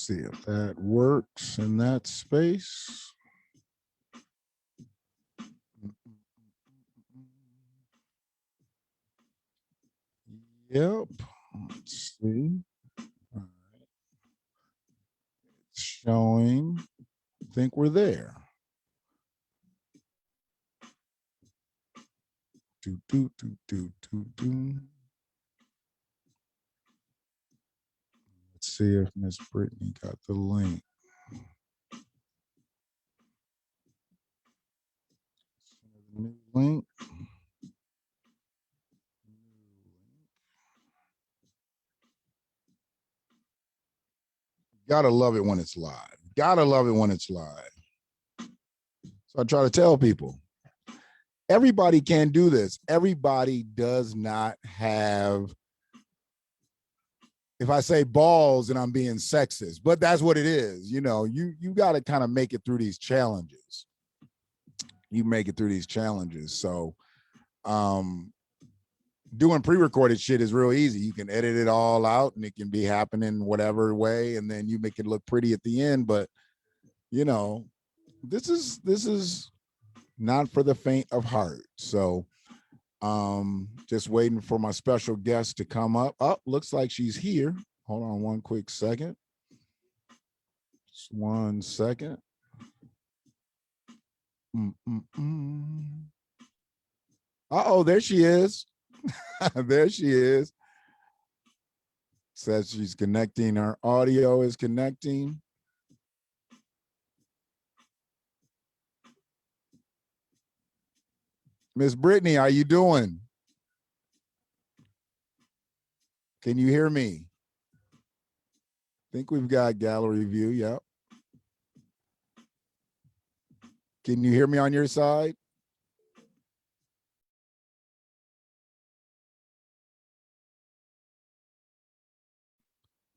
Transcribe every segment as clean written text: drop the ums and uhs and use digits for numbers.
see if that works in that space. Yep. Let's see. All right. It's showing. I think we're there. Do, do, do, do, do, do. Let's see if Miss Brittany got the link. New link. Gotta love it when it's live. Gotta love it when it's live. So I try to tell people, everybody can't do this. Everybody does not have, if I say balls and I'm being sexist, but that's what it is. You know, you got to kind of make it through these challenges. You make it through these challenges. So doing pre-recorded shit is real easy. You can edit it all out and it can be happening whatever way, and then you make it look pretty at the end. But you know, this is not for the faint of heart. So just waiting for my special guest to come up. Oh, looks like she's here. Hold on one quick second. Just 1 second. Uh-oh, there she is. There she is. Says she's connecting. Her audio is connecting. Miss Brittany, how you doing? Can you hear me? I think we've got gallery view. Yep. Can you hear me on your side?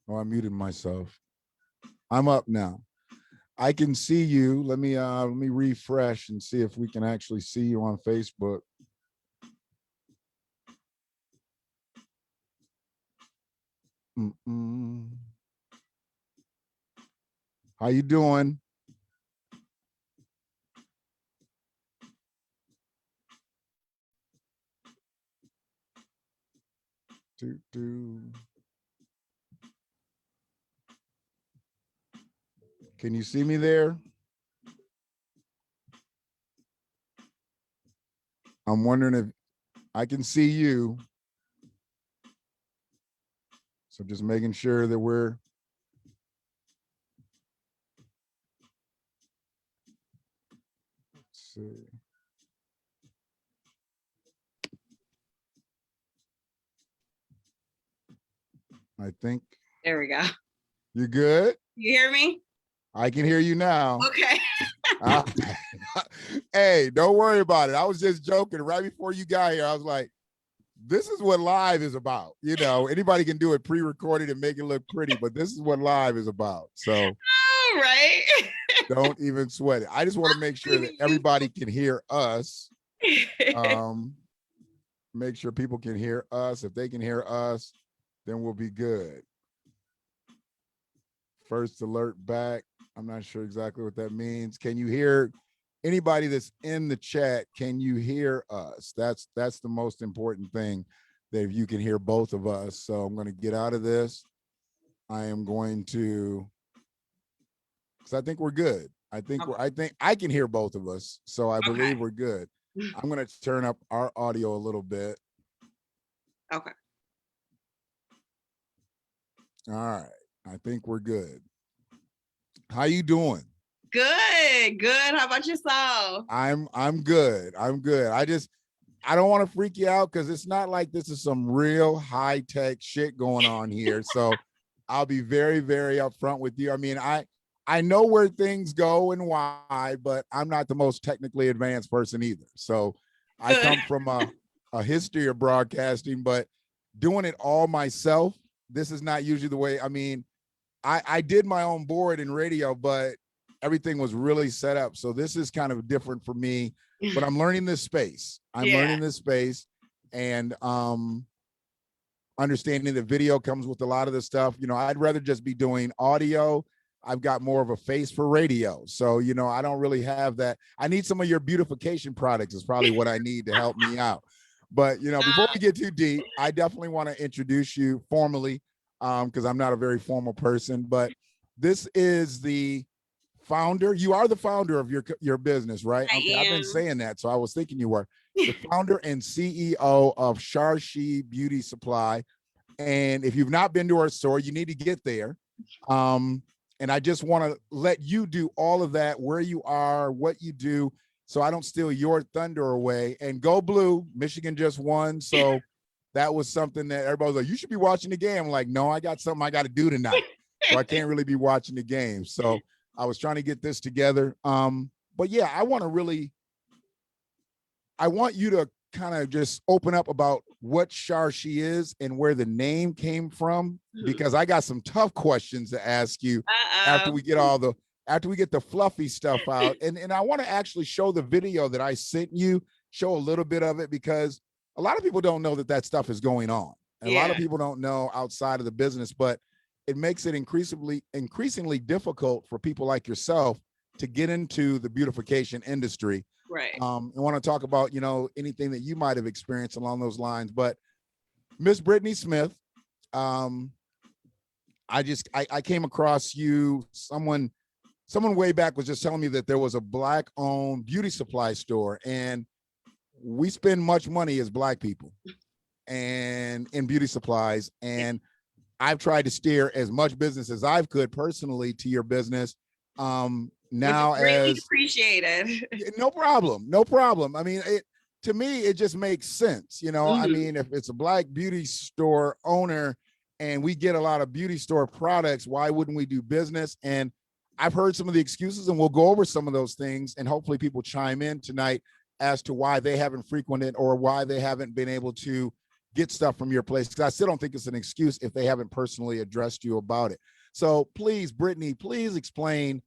Oh, I muted myself. I'm up now. I can see you. Let me refresh and see if we can actually see you on Facebook. How you doing? Can you see me there? I'm wondering if I can see you. So just making sure that we're. Let's see. I think. There we go. You good? You hear me? I can hear you now. Okay. Hey, don't worry about it. I was just joking. Right before you got here, I was like, this is what live is about. You know, anybody can do it pre-recorded and make it look pretty, but this is what live is about. So oh, right. Don't even sweat it. I just want to make sure that everybody can hear us. Make sure people can hear us. If they can hear us, then we'll be good. First alert back. I'm not sure exactly what that means. Can you hear anybody that's in the chat? Can you hear us? That's the most important thing, that if you can hear both of us. So I'm going to get out of this. I am going to, because I think we're good. I think I can hear both of us. So I believe we're good. I'm going to turn up our audio a little bit. Okay. All right. I think we're good. How you doing? Good. How about yourself? I'm good. I'm good. I don't want to freak you out, because it's not like this is some real high-tech shit going on here. So I'll be very, very upfront with you. I mean, I know where things go and why, but I'm not the most technically advanced person either. So I come from a history of broadcasting, but doing it all myself, this is not usually the way. I mean, I did my own board in radio, but everything was really set up. So this is kind of different for me, but I'm learning this space. I'm learning this space, and understanding that video comes with a lot of the stuff. You know, I'd rather just be doing audio I've got more of a face for radio. So, you know, I don't really have that. I need some of your beautification products is probably what I need to help me out. But, you know, before we get too deep, I definitely want to introduce you formally because I'm not a very formal person, but this is the founder. You are the founder of your business, right? I Okay, I've been am. saying that, so I was thinking you were the founder and CEO of Char-She Beauty Supply. And if you've not been to our store, you need to get there. And I just want to let you do all of that, where you are, what you do, so I don't steal your thunder away. And go blue, Michigan just won. So that was something that everybody was like, you should be watching the game. I'm like, no, I got something I got to do tonight. So I can't really be watching the game. So I was trying to get this together. But yeah, I want you to kind of just open up about what Char-She is and where the name came from, because I got some tough questions to ask you after we get the fluffy stuff out. And I want to actually show the video that I sent you, show a little bit of it, because a lot of people don't know that stuff is going on. And a lot of people don't know outside of the business, but it makes it increasingly difficult for people like yourself to get into the beautification industry. Right. I want to talk about, you know, anything that you might have experienced along those lines. But Miss Brittany Smith, I came across you. Someone way back was just telling me that there was a Black-owned beauty supply store, and we spend much money as Black people and in beauty supplies. And I've tried to steer as much business as I could personally to your business. Now, greatly as appreciated. no problem. I mean, to me, it just makes sense. You know, I mean, if it's a Black beauty store owner and we get a lot of beauty store products, why wouldn't we do business? And I've heard some of the excuses, and we'll go over some of those things, and hopefully people chime in tonight as to why they haven't frequented or why they haven't been able to get stuff from your place. Because I still don't think it's an excuse if they haven't personally addressed you about it. So please, Brittany, please explain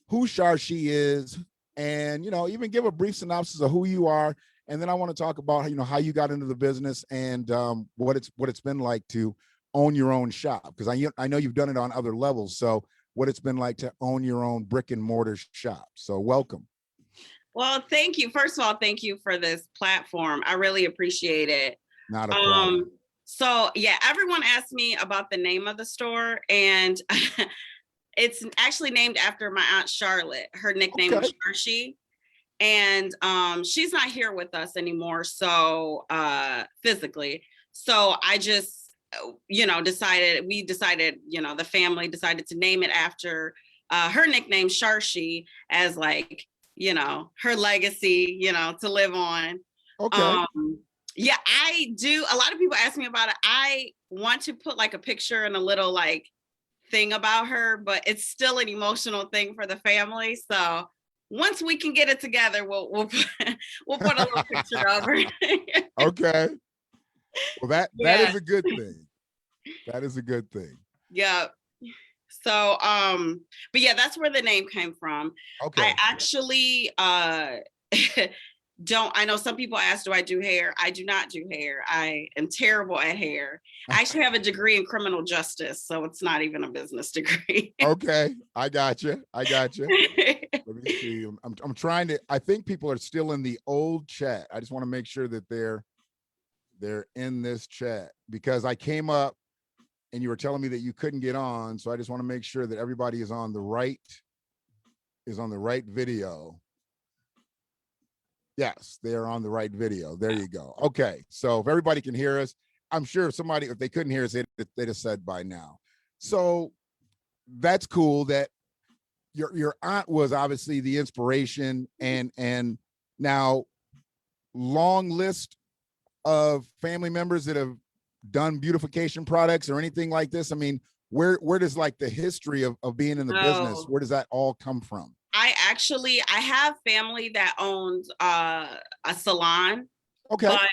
who Char-She is, and, you know, even give a brief synopsis of who you are. And then I want to talk about, you know, how you got into the business and what it's been like to own your own shop, because I know you've done it on other levels. So what it's been like to own your own brick and mortar shop. So welcome. Well, thank you. First of all, thank you for this platform. I really appreciate it. Not a problem. So yeah, everyone asked me about the name of the store, and it's actually named after my Aunt Charlotte. Her nickname was Char-She, and she's not here with us anymore, so physically. So I just, you know, we decided, you know, the family decided to name it after her nickname Char-She, as like, you know, her legacy, you know, to live on. Okay. Yeah, I do. A lot of people ask me about it. I want to put like a picture and a little like thing about her, but it's still an emotional thing for the family. So once we can get it together, we'll put a little picture of her. Okay. Well, that is a good thing. That is a good thing. Yeah. So but yeah, that's where the name came from. Okay. I actually I know some people ask, do I do hair? I do not do hair. I am terrible at hair. I actually have a degree in criminal justice, so it's not even a business degree. Okay, I got you. Let me see. I'm trying to. I think people are still in the old chat. I just want to make sure that they're in this chat, because I came up and you were telling me that you couldn't get on, so I just want to make sure that everybody is on the right video. Yes, they're on the right video. There you go. Okay, so if everybody can hear us, I'm sure if they couldn't hear us, they'd have said by now. So that's cool that your aunt was obviously the inspiration, and now long list of family members that have done beautification products or anything like this. I mean, where does like the history of being in the business, where does that all come from? I have family that owns a salon. Okay. But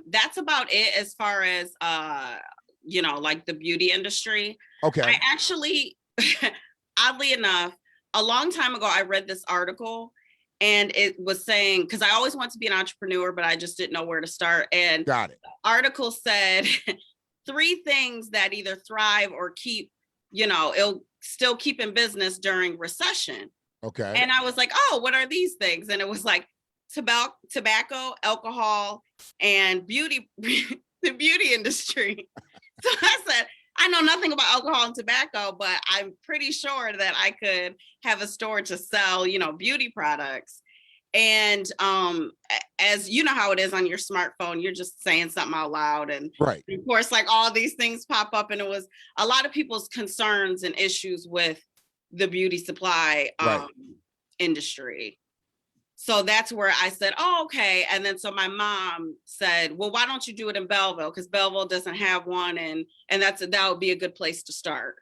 that's about it as far as you know, like the beauty industry. Okay. I actually oddly enough, a long time ago I read this article, and it was saying, because I always want to be an entrepreneur, but I just didn't know where to start. And got it. The article said 3 things that either thrive or keep you know, it'll still keep in business during recession. Okay. And I was like, oh, what are these things? And it was like tobacco, alcohol, and beauty, the beauty industry. So I said, I know nothing about alcohol and tobacco, but I'm pretty sure that I could have a store to sell, you know, beauty products. And as you know how it is on your smartphone, you're just saying something out loud. And right. of course, like all these things pop up, and it was a lot of people's concerns and issues with the beauty supply industry. So that's where I said, oh, okay. And then so my mom said, well, why don't you do it in Belleville? Because Belleville doesn't have one. And that would be a good place to start.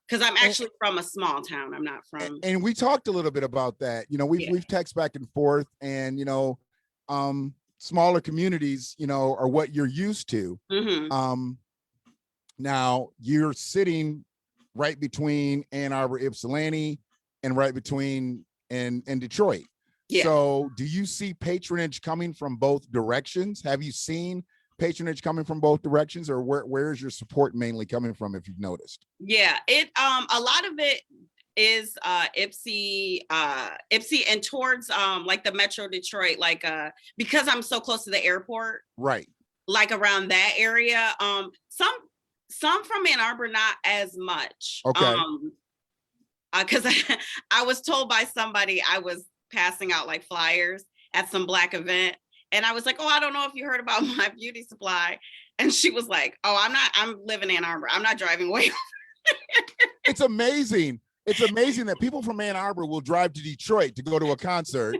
Because I'm actually from a small town. I'm not from. And we talked a little bit about that. You know, we've texted back and forth, and, you know, smaller communities, you know, are what you're used to. Mm-hmm. Now you're sitting right between Ann Arbor, Ypsilanti, and right between and Detroit. Yeah. So do you see patronage coming from both directions? Have you seen patronage coming from both directions, or where's your support mainly coming from, if you've noticed? Yeah, it a lot of it is Ypsi and towards like the Metro Detroit, like because I'm so close to the airport. Right. Like around that area. Some from Ann Arbor, not as much. Okay. Because I was told by somebody I was passing out like flyers at some Black event. And I was like, oh, I don't know if you heard about my beauty supply. And she was like, oh, I'm living in Ann Arbor. I'm not driving way. It's amazing. It's amazing that people from Ann Arbor will drive to Detroit to go to a concert,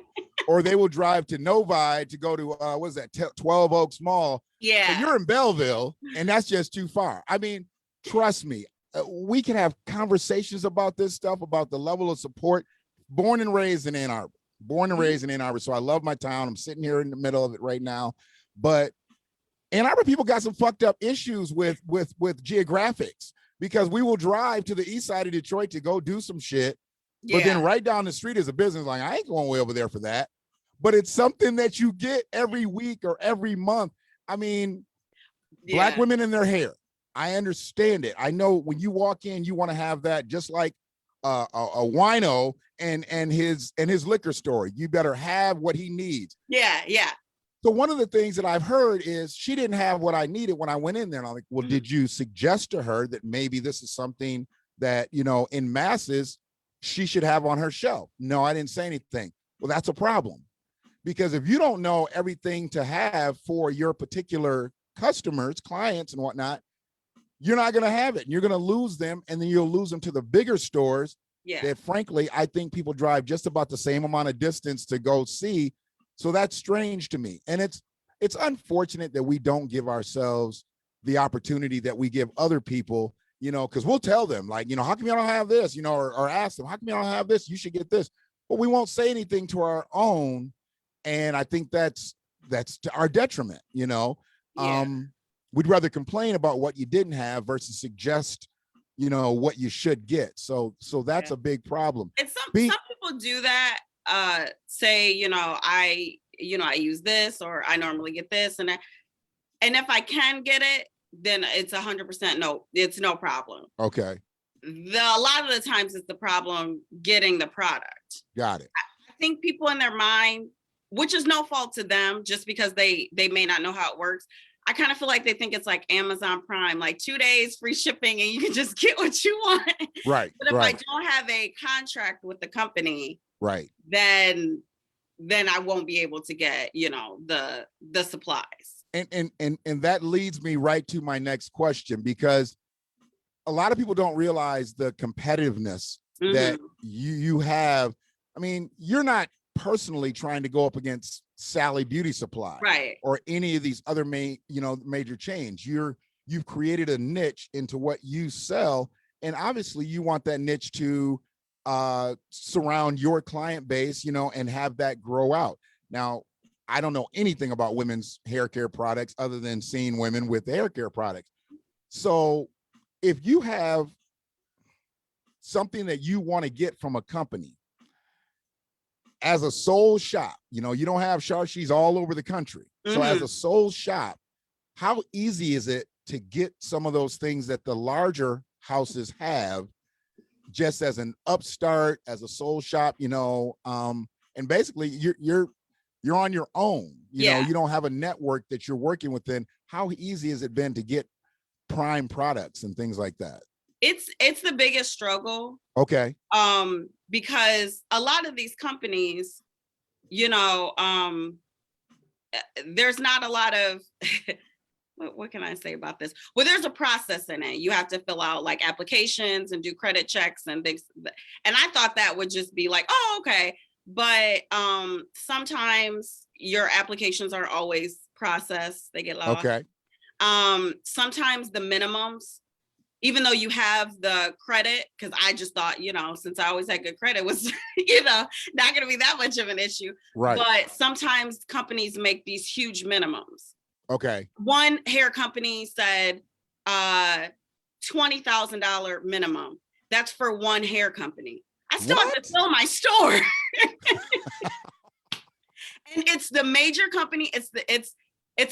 or they will drive to Novi to go to, what is that, 12 Oaks Mall. Yeah. But you're in Belleville, and that's just too far. I mean, trust me, we can have conversations about this stuff, about the level of support. Born and raised in Ann Arbor. Born and raised in Ann Arbor. So I love my town. I'm sitting here in the middle of it right now. But Ann Arbor people got some fucked up issues with geographics, because we will drive to the east side of Detroit to go do some shit. But then right down the street is a business, like, I ain't going way over there for that. But it's something that you get every week or every month. I mean, Black women in their hair. I understand it. I know when you walk in, you want to have that, just like a wino and his liquor store. You better have what he needs. Yeah, yeah. So one of the things that I've heard is she didn't have what I needed when I went in there. And I'm like, well, did you suggest to her that maybe this is something that, you know, in masses, she should have on her shelf? No, I didn't say anything. Well, that's a problem. Because if you don't know everything to have for your particular customers, clients and whatnot, you're not going to have it. And you're going to lose them. And then you'll lose them to the bigger stores that, frankly, I think people drive just about the same amount of distance to go see. So that's strange to me. And it's unfortunate that we don't give ourselves the opportunity that we give other people, you know, because we'll tell them, like, you know, how come you don't have this, you know, or ask them, how come you don't have this? You should get this. But we won't say anything to our own. And I think that's to our detriment, you know. We'd rather complain about what you didn't have versus suggest, you know, what you should get. So that's a big problem. And some people do that, say, you know, I use this, or I normally get this, and if I can get it, then it's 100% no, it's no problem. Okay. A lot of the times it's the problem getting the product. Got it. I think people in their mind, which is no fault to them, just because they may not know how it works. I kind of feel like they think it's like Amazon Prime, like 2 days free shipping and you can just get what you want. Right. But if I don't have a contract with the company, right, then I won't be able to get, you know, the supplies. And that leads me right to my next question, because a lot of people don't realize the competitiveness that you have. I mean, you're not personally trying to go up against Sally Beauty Supply, right, or any of these other major chains. You've created a niche into what you sell, and obviously you want that niche to surround your client base, you know, and have that grow out. Now, I don't know anything about women's hair care products other than seeing women with hair care products. So if you have something that you want to get from a company as a sole shop, you know, you don't have Char-She's all over the country. So as a sole shop, how easy is it to get some of those things that the larger houses have, just as an upstart, as a soul shop, you know, and basically you're on your own, you know, you don't have a network that you're working within. How easy has it been to get prime products and things like that? It's the biggest struggle. Okay. Because a lot of these companies, you know, there's not a lot of what can I say about this? Well, there's a process in it. You have to fill out like applications and do credit checks and things. And I thought that would just be like, oh, okay. But sometimes your applications aren't always processed. They get lost. Okay. Sometimes the minimums, even though you have the credit, because I just thought, you know, since I always had good credit was, you know, not going to be that much of an issue. Right. But sometimes companies make these huge minimums. Okay. One hair company said $20,000 minimum. That's for one hair company. I still have to fill my store. And it's the major company. It's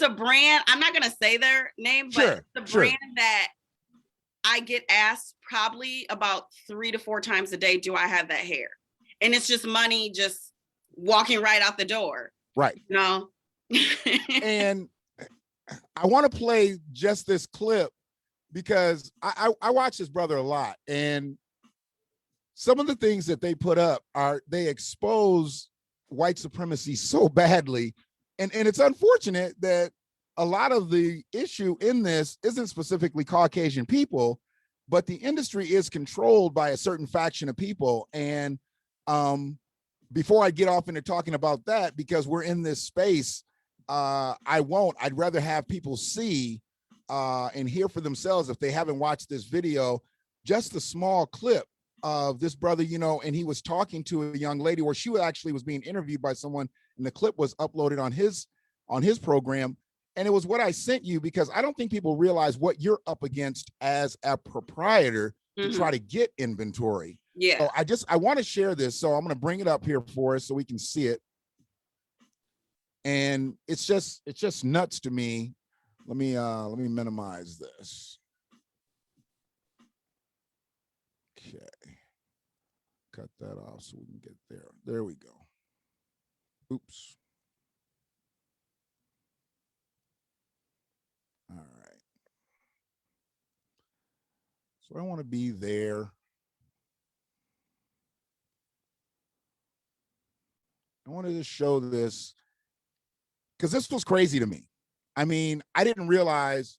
a brand. I'm not gonna say their name, but it's the brand that I get asked probably about 3 to 4 times a day, do I have that hair? And it's just money just walking right out the door. Right. You know? And I want to play just this clip because I watch this brother a lot, and some of the things that they put up they expose white supremacy so badly. And it's unfortunate that a lot of the issue in this isn't specifically Caucasian people, but the industry is controlled by a certain faction of people. And before I get off into talking about that, because we're in this space, I'd rather have people see and hear for themselves, if they haven't watched this video, just a small clip of this brother, you know, and he was talking to a young lady, or she actually was being interviewed by someone, and the clip was uploaded on his program. And it was what I sent you, because I don't think people realize what you're up against as a proprietor to try to get inventory. Yeah. So I want to share this. So I'm going to bring it up here for us so we can see it. And it's just nuts to me. Let me minimize this. Okay. Cut that off so we can get there. There we go. Oops. All right. So I want to be there. I wanted to show this because this was crazy to me. I mean, I didn't realize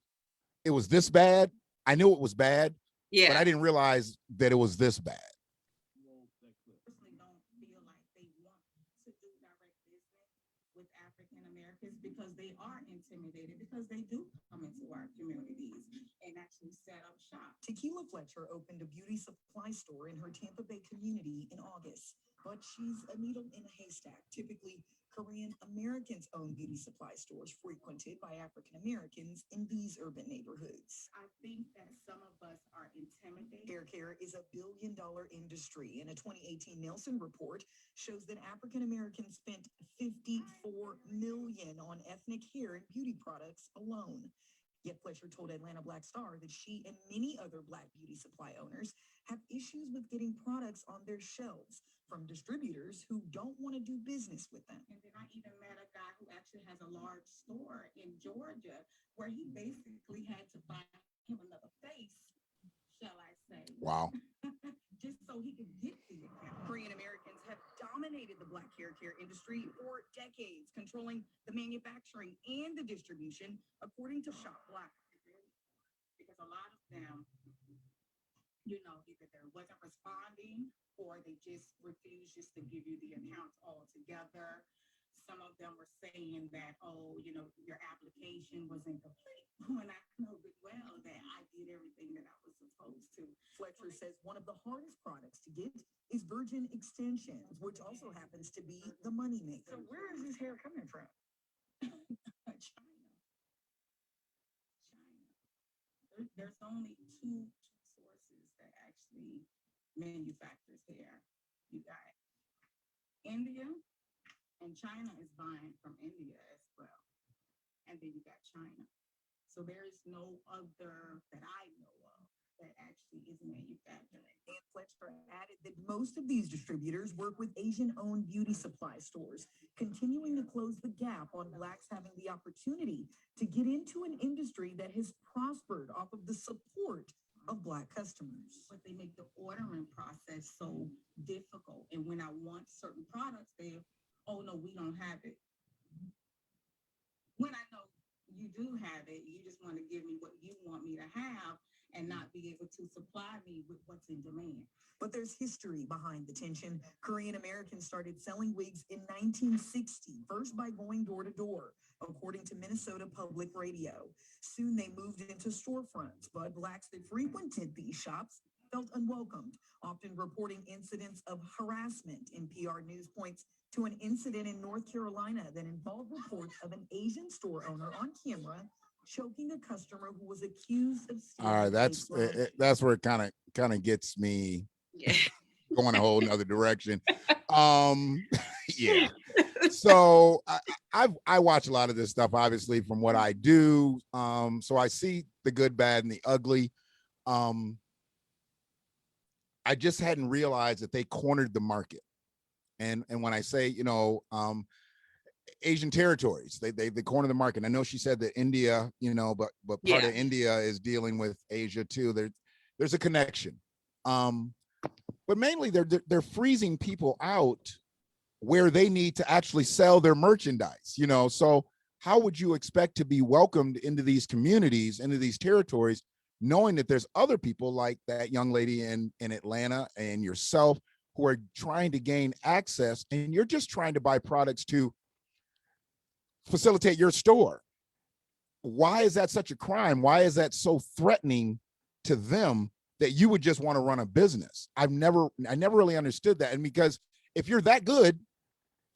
it was this bad. I knew it was bad, but I didn't realize that it was this bad. Don't feel like they want to do direct business with African Americans because they are intimidated, because they do come into our communities and actually set up shop. Tequila Fletcher opened a beauty supply store in her Tampa Bay community in August, but she's a needle in a haystack. Typically, Korean Americans own beauty supply stores frequented by African Americans in these urban neighborhoods. I think that some of us are intimidated. Hair care is a billion-dollar industry, and a 2018 Nielsen report shows that African Americans spent $54 million on ethnic hair and beauty products alone. Yet Fletcher told Atlanta Black Star that she and many other Black beauty supply owners have issues with getting products on their shelves from distributors who don't want to do business with them. And then I even met a guy who actually has a large store in Georgia where he basically had to buy him another face, shall I say. Wow. Just so he could get the account. Korean Americans have dominated the Black hair care industry for decades, controlling the manufacturing and the distribution, according to Shop Black. Because a lot of them, you know, either they wasn't responding or they just refused just to give you the accounts altogether. Some of them were saying that, oh, you know, your application was incomplete, when I know good well that I did everything that I was supposed to. Fletcher says one of the hardest products to get is virgin extensions, which also happens to be the moneymaker. So where is this hair coming from? China. There's only two sources that actually manufactures hair. You got India, and China is buying from India as well. And then you got China. So there is no other that I know of that actually is manufacturing. And Fletcher added that most of these distributors work with Asian-owned beauty supply stores, continuing to close the gap on Blacks having the opportunity to get into an industry that has prospered off of the support of Black customers. But they make the ordering process so difficult. And when I want certain products, oh no, we don't have it. When I know you do have it, you just want to give me what you want me to have and not be able to supply me with what's in demand. But there's history behind the tension. Korean Americans started selling wigs in 1960, first by going door to door, according to Minnesota Public Radio. Soon they moved into storefronts, but Blacks that frequented these shops felt unwelcomed, often reporting incidents of harassment. NPR News points to an incident in North Carolina that involved reports of an Asian store owner on camera choking a customer who was accused of stealing. All right, that's where it kind of gets me Yeah. going a whole nother direction. Yeah. So I watch a lot of this stuff, obviously, from what I do. So I see the good, bad, and the ugly. I just hadn't realized that they cornered the market. And when I say, Asian territories, they corner the market. I know she said that India, but part of India is dealing with Asia too. There's a connection. But mainly they're freezing people out where they need to actually sell their merchandise, so how would you expect to be welcomed into these communities, into these territories, knowing that there's other people like that young lady in Atlanta and yourself who are trying to gain access, and you're just trying to buy products to facilitate your store? Why is that such a crime? Why is that so threatening to them that you would just want to run a business? I never really understood that. And because if you're that good,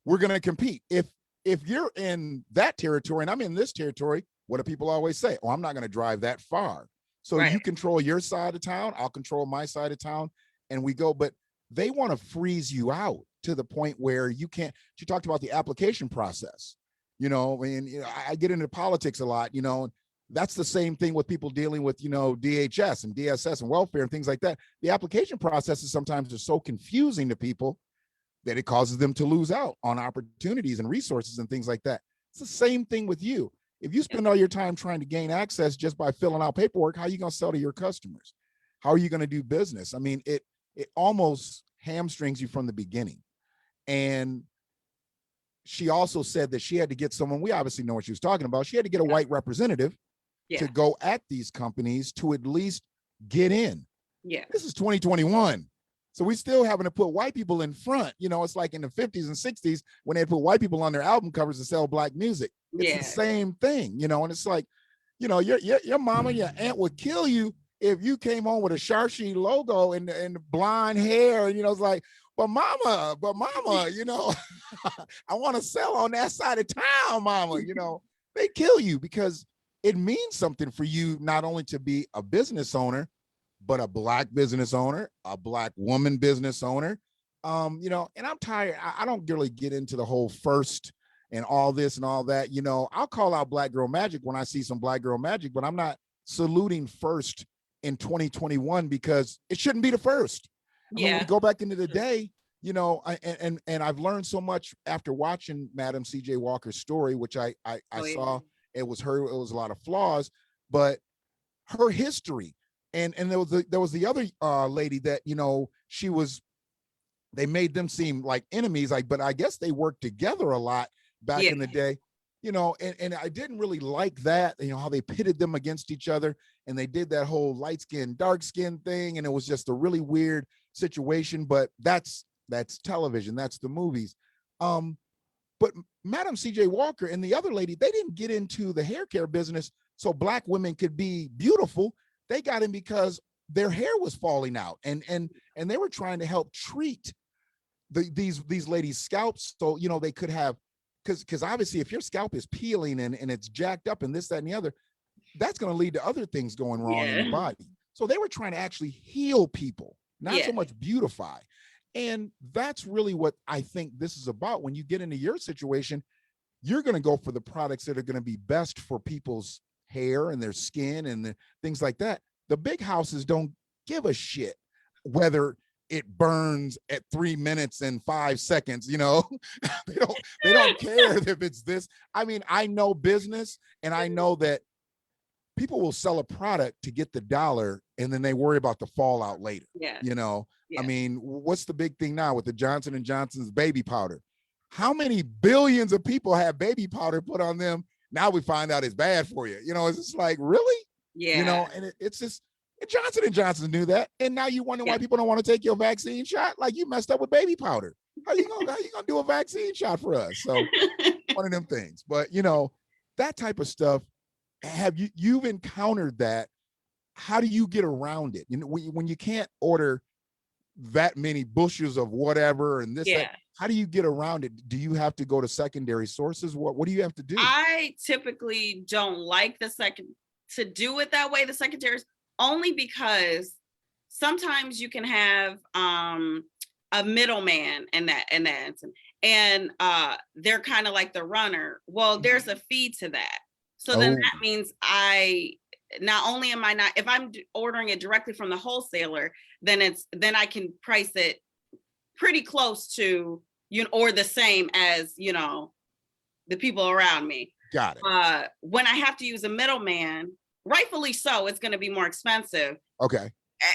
we're going to compete. If you're in that territory and I'm in this territory, what do people always say? Oh, I'm not going to drive that far. So you control your side of town, I'll control my side of town, and we go. But they want to freeze you out to the point where you can't. She talked about the application process. I get into politics a lot, that's the same thing with people dealing with, DHS and DSS and welfare and things like that. The application processes sometimes are so confusing to people that it causes them to lose out on opportunities and resources and things like that. It's the same thing with you. If you spend all your time trying to gain access just by filling out paperwork, how are you going to sell to your customers? How are you going to do business? I mean, it almost hamstrings you from the beginning. And she also said that she had to get someone, we obviously know what she was talking about. She had to get a white representative to go at these companies to at least get in. Yeah. This is 2021. So we still having to put white people in front. It's like in the 50s and 60s when they put white people on their album covers to sell Black music. It's the same thing, and it's like, your mama, your aunt would kill you if you came home with a Char-She logo and blonde hair. And, it's like, but mama, I want to sell on that side of town, mama. They kill you because it means something for you, not only to be a business owner, but a Black business owner, a Black woman business owner. And I'm tired. I don't really get into the whole first and all this and all that. I'll call out Black girl magic when I see some Black girl magic, but I'm not saluting first in 2021 because it shouldn't be the first. I mean, we go back into the day, and I've learned so much after watching Madam C.J. Walker's story, which I saw. It was a lot of flaws, but her history. And there was the other lady that, they made them seem like enemies, but I guess they worked together a lot back in the day, and I didn't really like that, how they pitted them against each other, and they did that whole light skin, dark skin thing. And it was just a really weird situation, but that's television, that's the movies. But Madam C.J. Walker and the other lady, they didn't get into the hair care business so Black women could be beautiful. They got in because their hair was falling out, and they were trying to help treat these ladies' scalps, so they could have, because obviously if your scalp is peeling and it's jacked up and this, that, and the other, that's going to lead to other things going wrong in your body. So they were trying to actually heal people, not so much beautify. And that's really what I think this is about. When you get into your situation, you're going to go for the products that are going to be best for people's hair and their skin and things like that. The big houses don't give a shit whether it burns at 3 minutes and 5 seconds, you know. they don't care if it's this. I mean, I know business, and I know that people will sell a product to get the dollar, and then they worry about the fallout later. Yeah. You know, Yeah. I mean, what's the big thing now with the Johnson & Johnson's baby powder? How many billions of people have baby powder put on them? Now we find out it's bad for you. You know, it's just like, really? Yeah. You know, and it's just, and Johnson & Johnson knew that. And now you wonder why people don't want to take your vaccine shot? Like, you messed up with baby powder. How you gonna do a vaccine shot for us? So one of them things. But, you know, that type of stuff, you've encountered that? How do you get around it? You know, when you can't order that many bushels of whatever and this, that, how do you get around it? Do you have to go to secondary sources? What do you have to do? I typically don't like to do it that way, the secondaries, only because sometimes you can have a middleman in that, and they're kind of like the runner. Well, there's a fee to that. So then that means not only am I not, if I'm ordering it directly from the wholesaler, then I can price it pretty close to, you know, or the same as, you know, the people around me. Got it. When I have to use a middleman, rightfully so, it's going to be more expensive. Okay.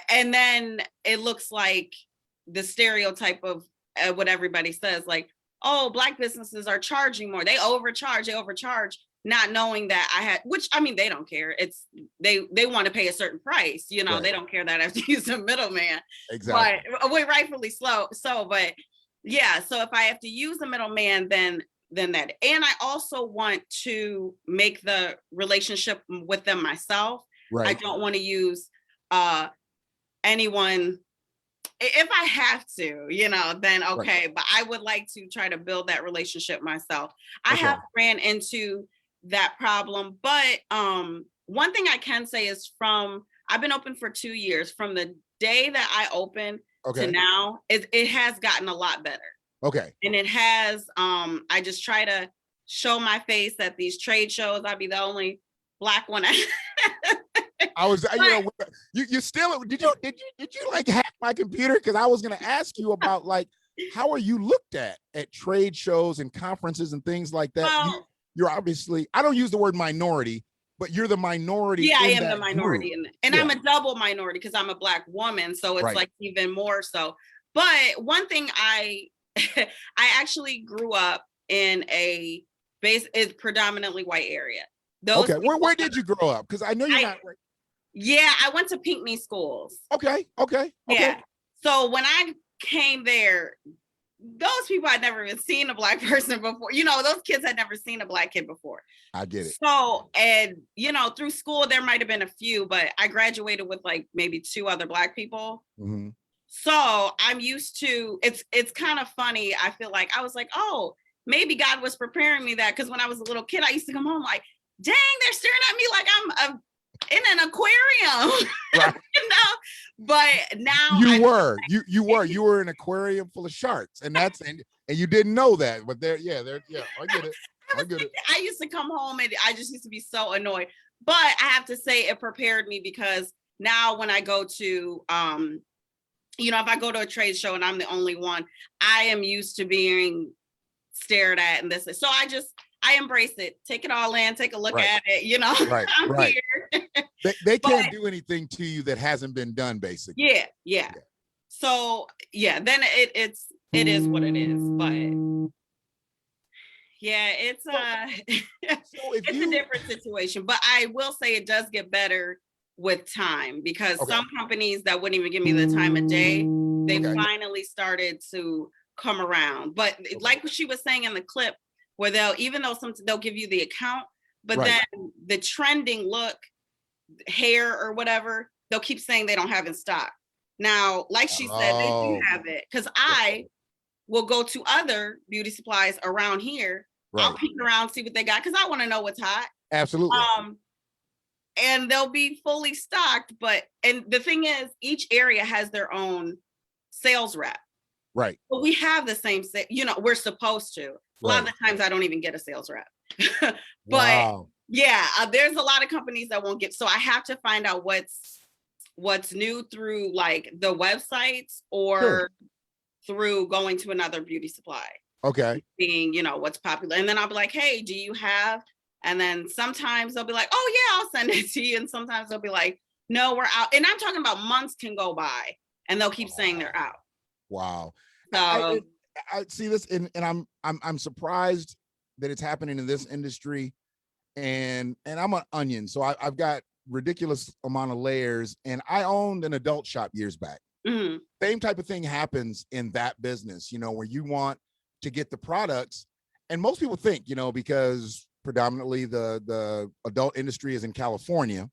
And then it looks like the stereotype of what everybody says, like, oh, Black businesses are charging more. They overcharge, not knowing that which, I mean, they don't care. It's they want to pay a certain price, you know, right. They don't care that I have to use a middleman. Exactly. But rightfully so, but yeah, so if I have to use a middleman, then that. And I also want to make the relationship with them myself. Right. I don't want to use anyone. If I have to, you know, then okay, right. But I would like to try to build that relationship myself. I have ran into that problem, but one thing I can say is I've been open for 2 years. From the day that I opened to now, it has gotten a lot better. Okay. And it has, I just try to show my face at these trade shows. I'd be the only Black one. I was, you know, you still, did you like hack my computer? Because I was going to ask you about, like, how are you looked at trade shows and conferences and things like that? Well, you're obviously, I don't use the word minority, but you're the minority. Yeah, I am the minority. And I'm a double minority because I'm a Black woman. So it's like even more so. But one thing I actually grew up in a predominantly white area. Where did you grow up? Because I know you're not. Yeah, I went to Pinckney schools. Okay. Yeah. So when I came there, those people had never even seen a Black person before. You know, those kids had never seen a Black kid before. I get it. So, and you know, through school, there might've been a few, but I graduated with like maybe 2 other Black people. Mm-hmm. So I'm used to, it's kind of funny. I feel like I was like, oh, maybe God was preparing me that. Cause when I was a little kid, I used to come home like, dang, they're staring at me like I'm in an aquarium. Right. You know, but now you were an aquarium full of sharks, and you didn't know that, but I get it. I used to come home and I just used to be so annoyed, but I have to say it prepared me, because now when I go to you know, if I go to a trade show and I'm the only one, I am used to being stared at and this. So I embrace it, take it all in, take a look at it, you know. I'm here. They can't do anything to you that hasn't been done, basically. Yeah. So yeah, then it is what it is. But yeah, it's it's a different situation. But I will say it does get better with time, because some companies that wouldn't even give me the time of day, they finally started to come around. But like she was saying in the clip, where they'll give you the account, but then the trending look, hair or whatever, they'll keep saying they don't have in stock. Now, like she said, they do have it, because I will go to other beauty supplies around here. I'll peek around, see what they got, because I want to know what's hot. Absolutely. And they'll be fully stocked, and the thing is, each area has their own sales rep. Right. But we have the same, you know, we're supposed to. A lot of the times I don't even get a sales rep. But yeah, there's a lot of companies that won't get, so I have to find out what's what's new through like the websites or Sure. through going to another beauty supply, Okay. being, you know, what's popular. And then I'll be like, hey, do you have? And then sometimes they'll be like, oh yeah, I'll send it to you. And sometimes they'll be like, no, we're out. And I'm talking about months can go by and they'll keep saying they're out. Wow. So I see this, and I'm surprised that it's happening in this industry, and I'm an onion, so I've got ridiculous amount of layers, and I owned an adult shop years back. mhm, Same type of thing happens in that business, you know, where you want to get the products, and most people think, you know, because predominantly the adult industry is in California,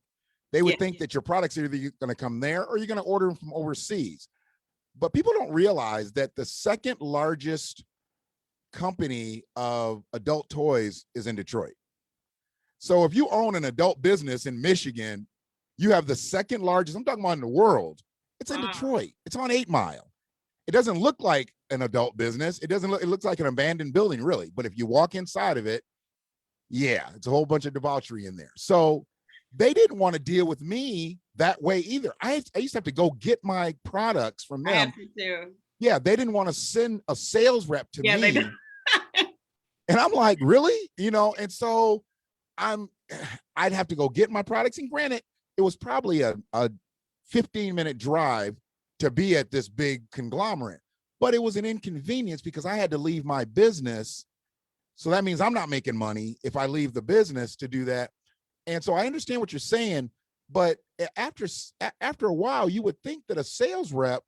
they would yeah, think that your products are either going to come there or you're going to order them from overseas. But people don't realize that the second largest company of adult toys is in Detroit. So if you own an adult business in Michigan, you have the second largest, I'm talking about in the world. It's in wow. Detroit. It's on 8 Mile. It doesn't look like an adult business. It looks like an abandoned building, really. But if you walk inside of it, yeah, it's a whole bunch of debauchery in there. So they didn't want to deal with me that way either. I used to have to go get my products from I them. have to too. Yeah, they didn't want to send a sales rep to Yeah, they me. do. And I'm like, really? You know, and so I'd have to go get my products. And granted, it was probably a 15-minute drive to be at this big conglomerate, but it was an inconvenience because I had to leave my business. So that means I'm not making money if I leave the business to do that. And so I understand what you're saying, but after a while, you would think that a sales rep,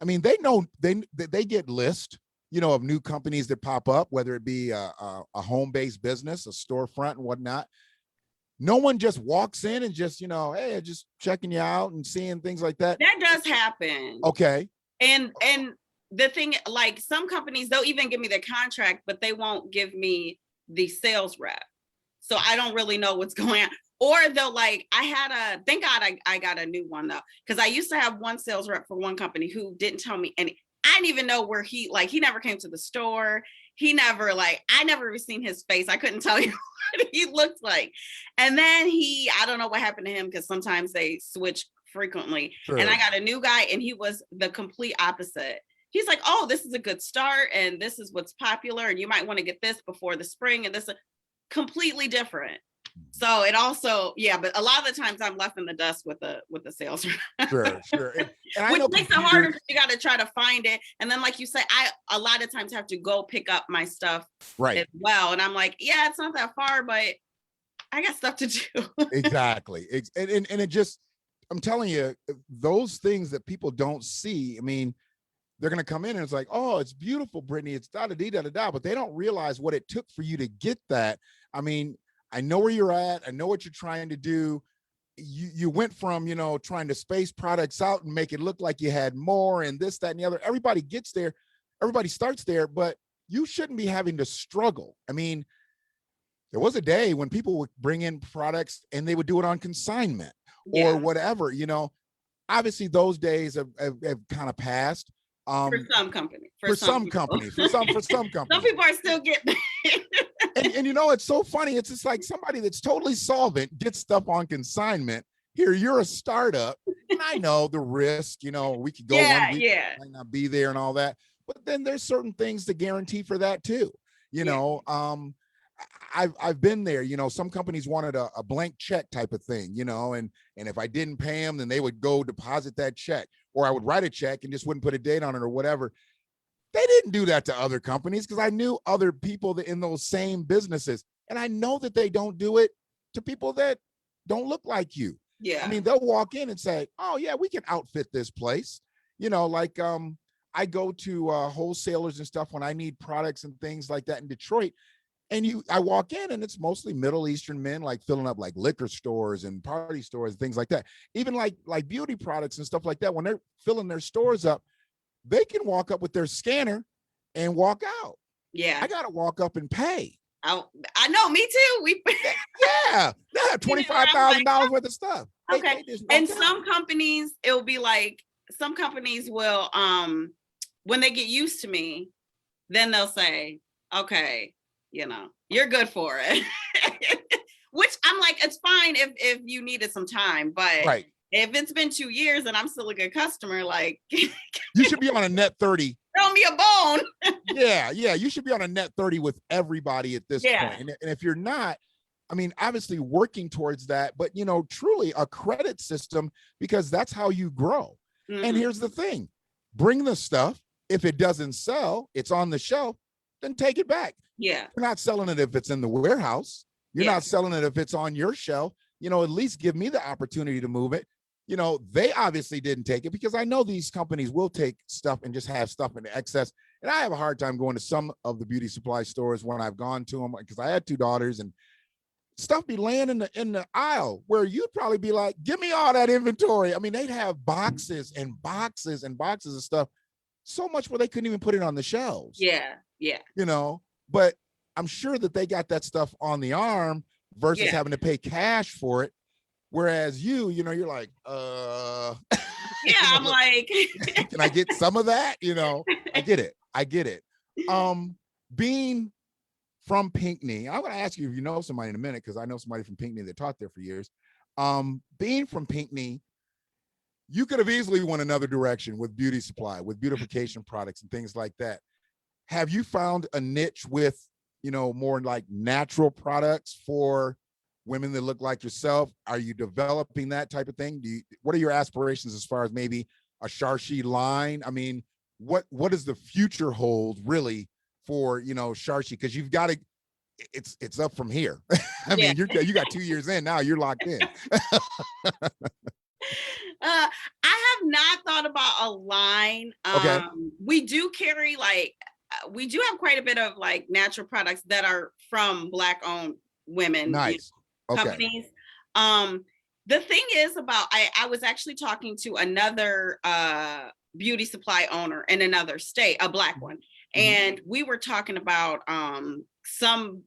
I mean, they know they get lists, you know, of new companies that pop up, whether it be a home-based business, a storefront and whatnot. No one just walks in and just, you know, hey, just checking you out and seeing things like that. That does happen. Okay. And the thing, like some companies, they'll even give me the contract, but they won't give me the sales rep. So I don't really know what's going on. Or they'll like, thank God I got a new one though. Cause I used to have one sales rep for one company who didn't tell me any, I didn't even know where he never came to the store. He never I never even seen his face. I couldn't tell you what he looked like. And then I don't know what happened to him because sometimes they switch frequently. Sure. And I got a new guy and he was the complete opposite. He's like, oh, this is a good start and this is what's popular and you might want to get this before the spring and this is completely different. So it also, yeah, but a lot of the times I'm left in the dust with the sales rep. Sure. And I Which know makes it harder because you got to try to find it. And then like you say, I a lot of times have to go pick up my stuff as well. And I'm like, yeah, it's not that far, but I got stuff to do. Exactly. And it just, I'm telling you, those things that people don't see, I mean, they're going to come in and it's like, oh, it's beautiful, Brittany. It's da-da-dee-da-da-da, but they don't realize what it took for you to get that. I mean, I know where you're at. I know what you're trying to do. You went from, you know, trying to space products out and make it look like you had more and this, that, and the other. Everybody gets there. Everybody starts there, but you shouldn't be having to struggle. I mean, there was a day when people would bring in products and they would do it on consignment or whatever, you know. Obviously those days have kind of passed. For some companies. For some companies. Some people are still getting and you know, it's so funny. It's just like somebody that's totally solvent gets stuff on consignment. Here, you're a startup. And I know the risk, you know, we could go 1 week, might not be there and all that. But then there's certain things to guarantee for that too. You know, I've been there, you know, some companies wanted a blank check type of thing, you know, and if I didn't pay them, then they would go deposit that check, or I would write a check and just wouldn't put a date on it or whatever. They didn't do that to other companies because I knew other people that in those same businesses. And I know that they don't do it to people that don't look like you. Yeah. I mean, they'll walk in and say, oh yeah, we can outfit this place. You know, like I go to wholesalers and stuff when I need products and things like that in Detroit. And I walk in and it's mostly Middle Eastern men, like filling up like liquor stores and party stores and things like that. Even like beauty products and stuff like that. When they're filling their stores up, they can walk up with their scanner and walk out. Yeah. I got to walk up and pay. I know, me too. Yeah, $25,000 worth of stuff. Okay. And some companies, it'll be like, some companies will, when they get used to me, then they'll say, okay, you know, you're good for it. Which I'm like, it's fine if you needed some time, but if it's been 2 years and I'm still a good customer, like You should be on a net 30. throw me a bone. Yeah, you should be on a net 30 with everybody at this Yeah. point. And if you're not, I mean, obviously working towards that, but truly a credit system, because that's how you grow. And Mhm. here's the thing, bring the stuff. If it doesn't sell, it's on the shelf, then take it back. Yeah. You're not selling it if it's in the warehouse. You're Yeah. not selling it if it's on your shelf. At least give me the opportunity to move it. They obviously didn't take it, because I know these companies will take stuff and just have stuff in excess. And I have a hard time going to some of the beauty supply stores when I've gone to them, because I had 2 daughters, and stuff be laying in the aisle where you'd probably be like, give me all that inventory. I mean, they'd have boxes and boxes and boxes of stuff, so much where they couldn't even put it on the shelves. Yeah. But I'm sure that they got that stuff on the arm versus having to pay cash for it. Whereas you're like, Yeah. I'm like, can I get some of that? I get it. Being from Pinckney, I'm going to ask you if you know somebody in a minute, because I know somebody from Pinckney that taught there for years. Being from Pinckney, you could have easily went another direction with beauty supply, with beautification products and things like that. Have you found a niche with, more like natural products for women that look like yourself? Are you developing that type of thing? What are your aspirations as far as maybe a Char-She line? I mean, what does the future hold really for, Char-She? Because you've got to, it's up from here. I mean, you got 2 years in now, you're locked in. I have not thought about a line. Okay. We do carry we do have quite a bit of like natural products that are from Black owned women. Nice. Companies. The thing is about, I was actually talking to another beauty supply owner in another state, a Black one. And we were talking about some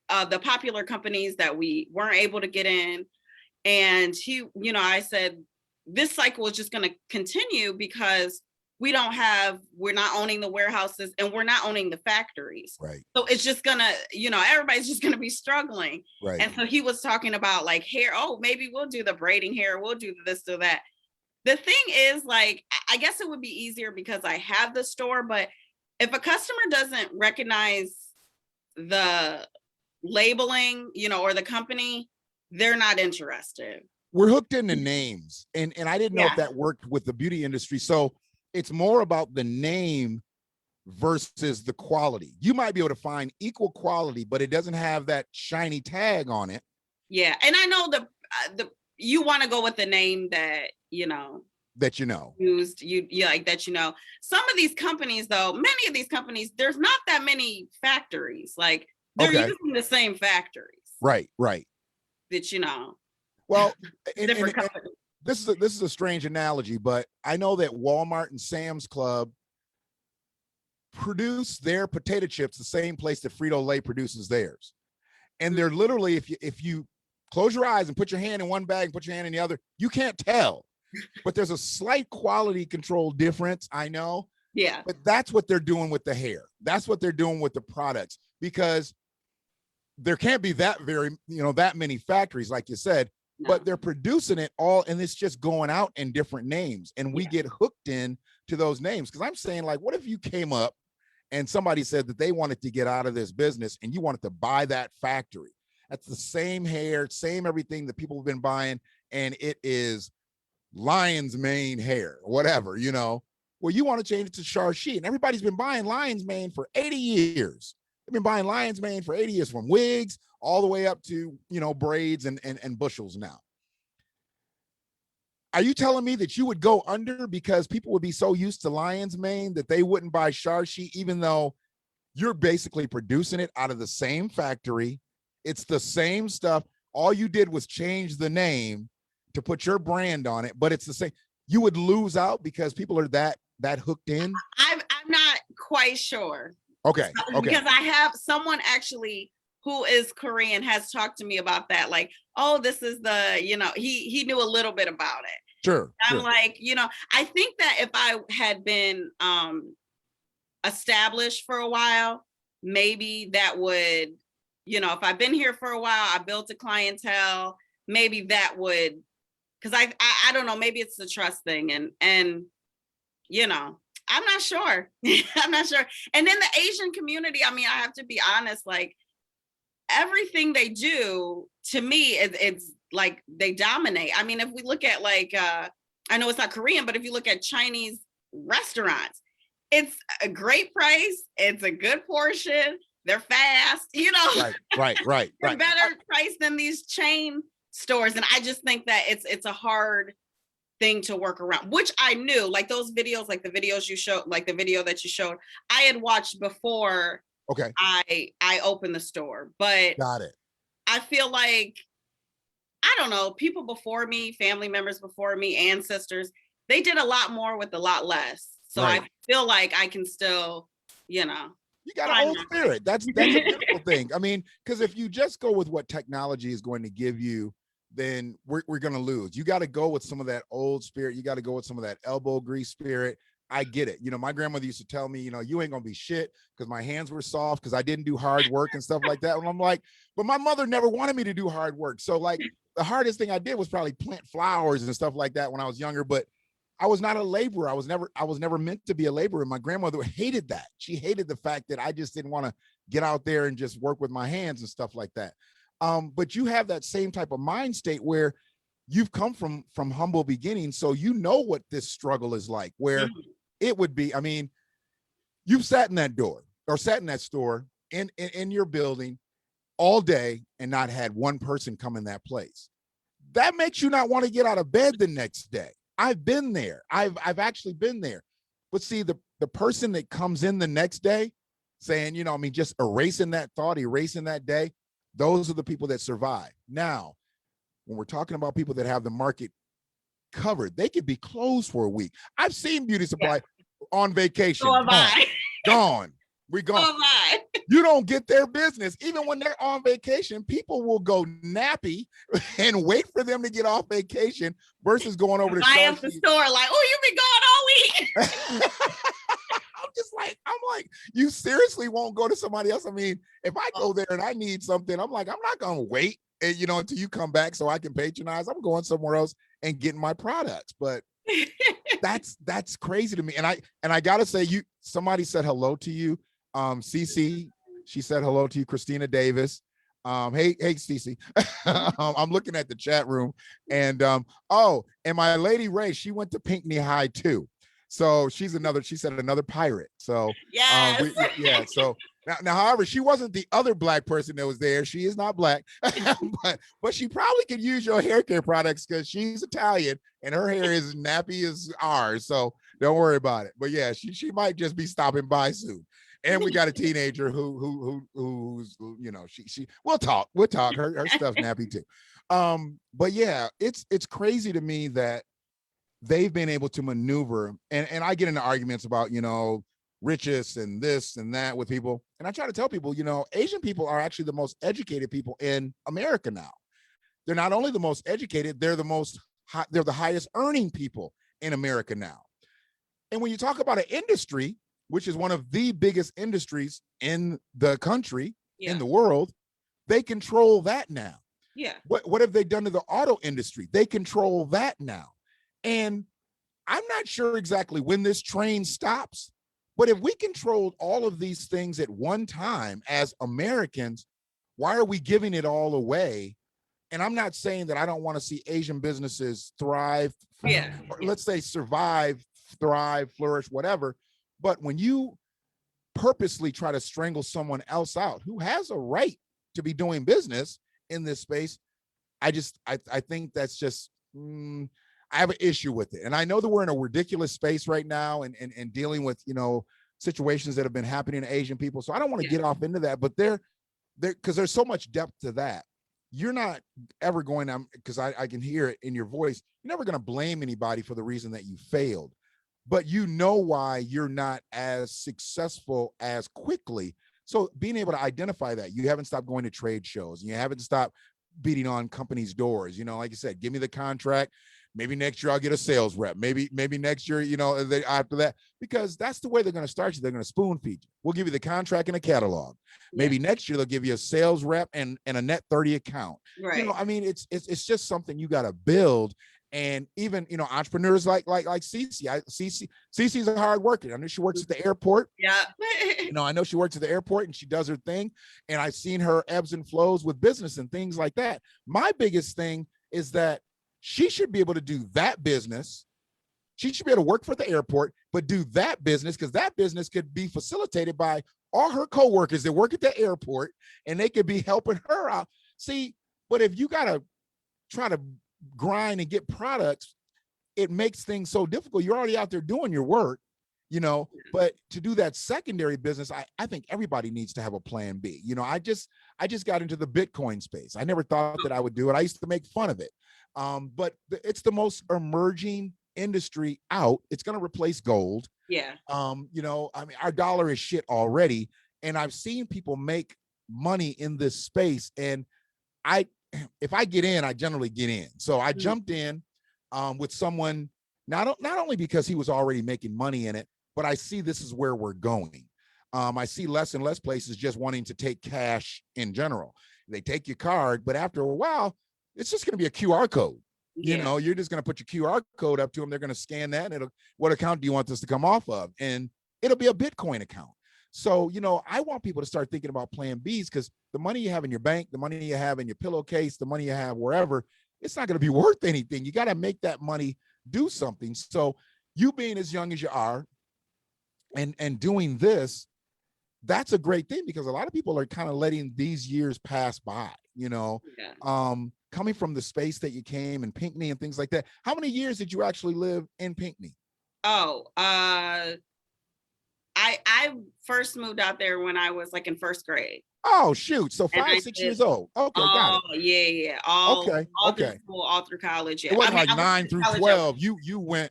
of the popular companies that we weren't able to get in. And he, I said, this cycle is just going to continue because we're not owning the warehouses and we're not owning the factories. Right. So it's just gonna, everybody's just gonna be struggling. Right. And so he was talking about like hair. Oh, maybe we'll do the braiding hair. We'll do this or that. The thing is, like, I guess it would be easier because I have the store, but if a customer doesn't recognize the labeling, or the company, they're not interested. We're hooked into names, and I didn't know if that worked with the beauty industry. So it's more about the name versus the quality. You might be able to find equal quality, but it doesn't have that shiny tag on it. Yeah, and I know the you want to go with the name that used, you like that. Some of these companies, though, many of these companies, there's not that many factories. Like they're using the same factories. Right. That Well, different companies. This is a strange analogy, but I know that Walmart and Sam's Club produce their potato chips the same place that Frito-Lay produces theirs. And they're literally, if you close your eyes and put your hand in one bag and put your hand in the other, you can't tell. But there's a slight quality control difference, I know. Yeah. But that's what they're doing with the hair. That's what they're doing with the products, because there can't be that many factories, like you said. No. But they're producing it all, and it's just going out in different names, and we get hooked in to those names. Because I'm saying, like, what if you came up and somebody said that they wanted to get out of this business and you wanted to buy that factory? That's the same hair, same everything that people have been buying, and it is lion's mane hair, whatever, Well, you want to change it to Char-She, and everybody's been buying lion's mane for 80 years. They've been buying lion's mane for 80 years, from wigs all the way up to, braids and bushels now. Are you telling me that you would go under because people would be so used to lion's mane that they wouldn't buy Char-She, even though you're basically producing it out of the same factory? It's the same stuff. All you did was change the name to put your brand on it, but it's the same. You would lose out because people are that hooked in? I'm not quite sure. Okay. Because I have someone actually who is Korean has talked to me about that. Like, oh, this is the, he knew a little bit about it. Sure. I'm like, I think that if I had been established for a while, maybe that would, if I've been here for a while, I built a clientele, maybe that would because I don't know, maybe it's the trust thing, and you know, I'm not sure. I'm not sure. And in the Asian community, I mean, I have to be honest, like everything they do, to me, it's like they dominate. I mean, if we look at like, I know it's not Korean, but if you look at Chinese restaurants, it's a great price. It's a good portion. They're fast, you know. Right. They're better priced than these chain stores. And I just think that it's a hard thing to work around, which I knew, like those videos, like the videos you showed, like the video that you showed, I had watched before Okay. I opened the store. But Got it. I feel like, I don't know, people before me, family members before me, ancestors, they did a lot more with a lot less. So Right. I feel like I can still, you know. You got an old spirit. That's a beautiful thing. I mean, because if you just go with what technology is going to give you, then we're going to lose. You got to go with some of that old spirit. You got to go with some of that elbow grease spirit. I get it. You know, my grandmother used to tell me, you know, you ain't going to be shit because my hands were soft because I didn't do hard work and stuff like that. And I'm like, but my mother never wanted me to do hard work. So like the hardest thing I did was probably plant flowers and stuff like that when I was younger, but I was not a laborer. I was never meant to be a laborer. My grandmother hated that. She hated the fact that I just didn't want to get out there and just work with my hands and stuff like that. But you have that same type of mind state where you've come from humble beginnings. So you know what this struggle is like, where it would be, I mean, you've sat in that door or sat in that store in your building all day and not had one person come in that place. That makes you not want to get out of bed the next day. I've been there. I've actually been there. But see, the person that comes in the next day saying, you know, I mean, just erasing that thought, erasing that day, those are the people that survive. Now, when we're talking about people that have the market covered, they could be closed for a week. I've seen Beauty Supply on vacation. So have I. Gone. We're gone. So have I. You don't get their business. Even when they're on vacation, people will go nappy and wait for them to get off vacation versus going over to I am the store like, oh, you've been gone all week. I'm like, you seriously won't go to somebody else? I mean, if I go there and I need something, I'm like, I'm not going to wait, you know, until you come back so I can patronize. I'm going somewhere else and getting my products. But that's crazy to me. And I got to say, somebody said hello to you. Cece, she said hello to you, Christina Davis. Hey, Cece. I'm looking at the chat room, and and my lady Ray, she went to Pinckney High too. So she said another pirate. So yes. So now, however, she wasn't the other black person that was there. She is not black, but she probably could use your hair care products because she's Italian and her hair is nappy as ours. So don't worry about it. But yeah, she might just be stopping by soon. And we got a teenager who's, you know, she we'll talk. Her stuff's nappy too. But yeah, it's crazy to me that they've been able to maneuver, and I get into arguments about, you know, riches and this and that with people. And I try to tell people, you know, Asian people are actually the most educated people in America now. They're not only the most educated, they're the highest earning people in America now. And when you talk about an industry, which is one of the biggest industries in the country, in the world, they control that now. Yeah. What have they done to the auto industry? They control that now. And I'm not sure exactly when this train stops, but if we controlled all of these things at one time as Americans, why are we giving it all away? And I'm not saying that I don't want to see Asian businesses thrive, or let's say survive, thrive, flourish, whatever. But when you purposely try to strangle someone else out who has a right to be doing business in this space, I think that's just, I have an issue with it. And I know that we're in a ridiculous space right now and dealing with, you know, situations that have been happening to Asian people. So I don't want to get off into that, but because there's so much depth to that. You're not ever going to, because I can hear it in your voice, you're never going to blame anybody for the reason that you failed. But you know why you're not as successful as quickly. So being able to identify that, you haven't stopped going to trade shows, and you haven't stopped beating on companies' doors. You know, like you said, give me the contract. Maybe next year I'll get a sales rep. Maybe next year, you know, after that, because that's the way they're going to start you. They're going to spoon feed you. We'll give you the contract and a catalog. Maybe next year they'll give you a sales rep and a net 30 account. Right. You know, I mean, it's just something you got to build. And even, you know, entrepreneurs like Cece. Cece's a hard worker. I know she works at the airport. Yeah. You know, I know she works at the airport and she does her thing. And I've seen her ebbs and flows with business and things like that. My biggest thing is that she should be able to do that business. She should be able to work for the airport, but do that business, because that business could be facilitated by all her coworkers that work at the airport, and they could be helping her out. See, but if you got to try to grind and get products, it makes things so difficult. You're already out there doing your work, you know, but to do that secondary business, I think everybody needs to have a plan B. You know, I just got into the Bitcoin space. I never thought that I would do it. I used to make fun of it. But it's the most emerging industry out. It's going to replace gold. Yeah. You know, I mean, our dollar is shit already. And I've seen people make money in this space. And if I get in, I generally get in. So I jumped in with someone, not only because he was already making money in it, but I see this is where we're going. I see less and less places just wanting to take cash in general. They take your card, but after a while, it's just going to be a QR code. You know, you're just going to put your QR code up to them. They're going to scan that. And what account do you want this to come off of? And it'll be a Bitcoin account. So, you know, I want people to start thinking about plan Bs, because the money you have in your bank, the money you have in your pillowcase, the money you have wherever, it's not going to be worth anything. You got to make that money do something. So you being as young as you are and doing this, that's a great thing, because a lot of people are kind of letting these years pass by, you know, coming from the space that you came in Pinckney and things like that. How many years did you actually live in Pinckney? Oh, I first moved out there when I was like in first grade. Oh, shoot. So 5-6 years old. Okay, got it. Yeah. All Okay. through school, all through college. Yeah. It wasn't I mean, like I 9 went through to college 12.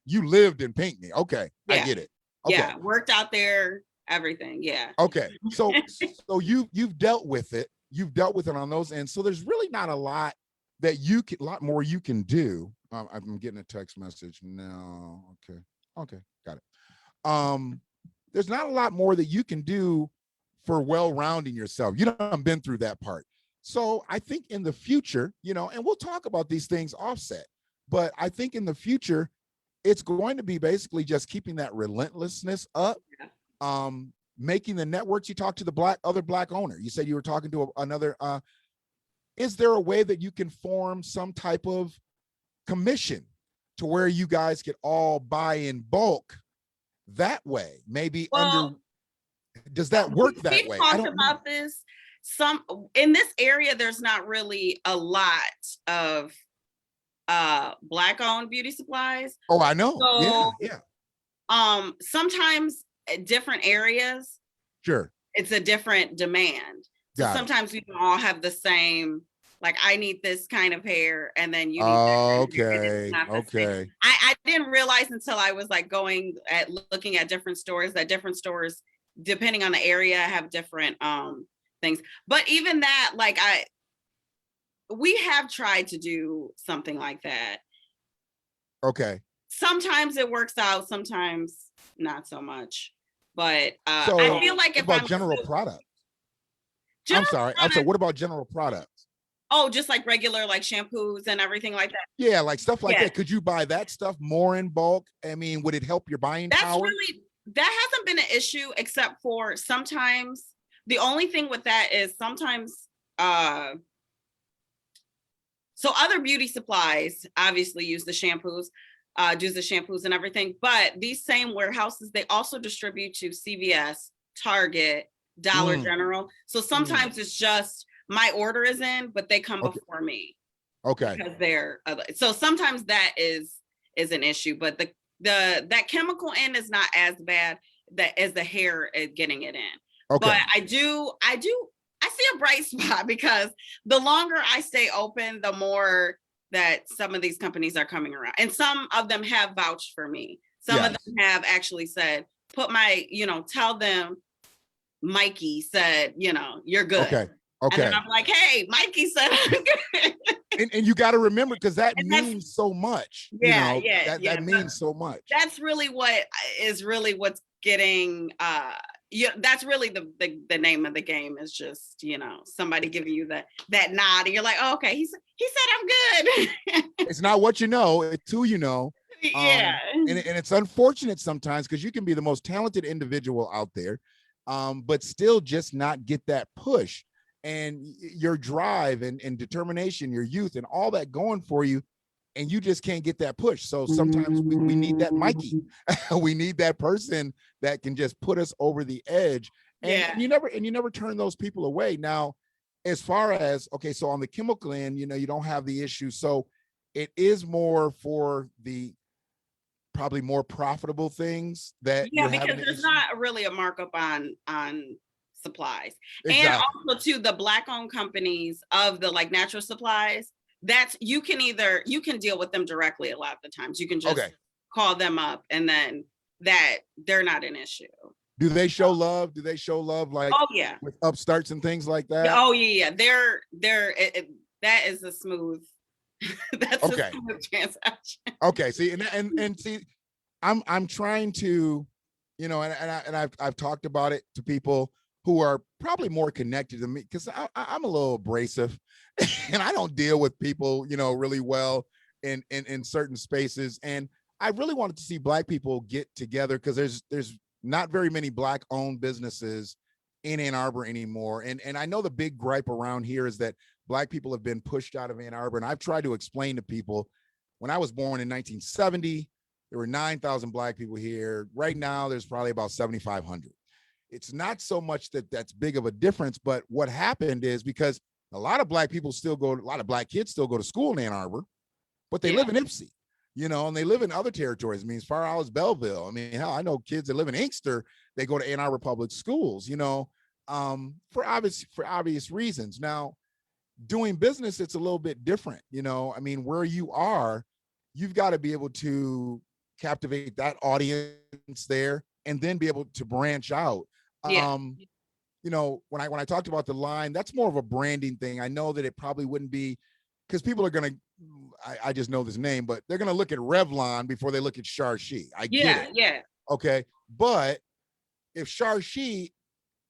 You lived in Pinckney. Okay. I Yeah. get it. Okay. Yeah, worked out there, everything. Yeah. Okay. So you've dealt with it. You've dealt with it on those ends. So there's really not a lot more you can do. I'm getting a text message now. Okay, got it. There's not a lot more that you can do for well-rounding yourself. You know, I've been through that part. So I think in the future, you know, and we'll talk about these things offset, but I think in the future, it's going to be basically just keeping that relentlessness up. Making the networks. You talked to the other black owner. You said you were talking to another. Is there a way that you can form some type of commission to where you guys could all buy in bulk that way? Maybe does that work that way? We talked about this. In this area, there's not really a lot of black-owned beauty supplies. Oh, I know. So, yeah. Sometimes different areas, sure, it's a different demand. So sometimes we don't all have the same, like I need this kind of hair, and then you need okay. I didn't realize until I was like looking at different stores, that different stores, depending on the area, have different things. But even that, like we have tried to do something like that. Okay. Sometimes it works out, sometimes not so much. But I feel like if I'm general products. I'm sorry. What about general products? Oh, just like regular, like shampoos and everything like that. Yeah, like stuff like that. Could you buy that stuff more in bulk? I mean, would it help your buying power? That hasn't been an issue, except for sometimes the only thing with that is sometimes so other beauty supplies obviously use the shampoos, do the shampoos and everything, but these same warehouses, they also distribute to CVS, Target, Dollar General. So sometimes it's just my order is in, but they come before me. Okay. Because they're so sometimes that is an issue, but that chemical end is not as bad as the hair is getting it in. Okay. But I see a bright spot, because the longer I stay open, the more that some of these companies are coming around, and some of them have vouched for me. Some of them have actually said, tell them Mikey said, you're good. Okay. And then I'm like, hey, Mikey said I'm good. And you got to remember, because that means so much. That means so much. That's really what's getting yeah, that's really the name of the game, is just, you know, somebody giving you that nod and you're like, oh, okay, he said I'm good. It's not what you know, it's who you know. Yeah. And it's unfortunate sometimes because you can be the most talented individual out there, but still just not get that push and your drive and determination, your youth and all that going for you. And you just can't get that push. So sometimes we need that Mikey. We need that person that can just put us over the edge. And, Yeah. and you never turn those people away. Now, as far as, okay, so on the chemical end, you know, you don't have the issue. So it is more for the probably more profitable things that Yeah, you're because having. there's not really a markup on supplies. Exactly. And also too, the Black owned companies of the like natural supplies, that's you can deal with them directly a lot of the times. You can just call them up and then that they're not an issue. Do they show love? Do they show love like oh yeah with upstarts and things like that? oh yeah that is a smooth that's a smooth transaction. Okay, see, and see, I'm trying to, you know, and I've talked about it to people who are probably more connected to me because I'm a little abrasive and I don't deal with people, you know, really well in certain spaces. And I really wanted to see Black people get together because there's not very many Black owned businesses in Ann Arbor anymore. And I know the big gripe around here is that Black people have been pushed out of Ann Arbor. And I've tried to explain to people, when I was born in 1970, there were 9,000 Black people here. Right now, there's probably about 7,500. It's not so much that that's big of a difference, but what happened is because a lot of Black people a lot of Black kids still go to school in Ann Arbor, but they live in Ipsy, you know, and they live in other territories. I mean, as far out as Belleville. I mean, hell, I know kids that live in Inkster, they go to Ann Arbor public schools, you know, for obvious reasons. Now, doing business, it's a little bit different, you know. I mean, where you are, you've got to be able to captivate that audience there and then be able to branch out. You know, when I talked about the line, that's more of a branding thing. I know that it probably wouldn't be because people are going to, I just know this name, but they're going to look at Revlon before they look at Char-She. I get it. Yeah. Okay. But if Char-She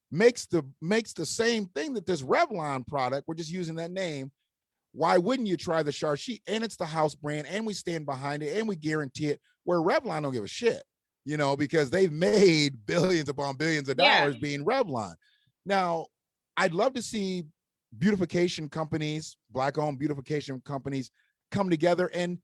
makes the same thing that this Revlon product, we're just using that name, why wouldn't you try the Char-She? And it's the house brand and we stand behind it and we guarantee it, where Revlon don't give a shit, you know, because they've made billions upon billions of dollars being Revlon. Now, I'd love to see beautification companies, Black owned beautification companies come together and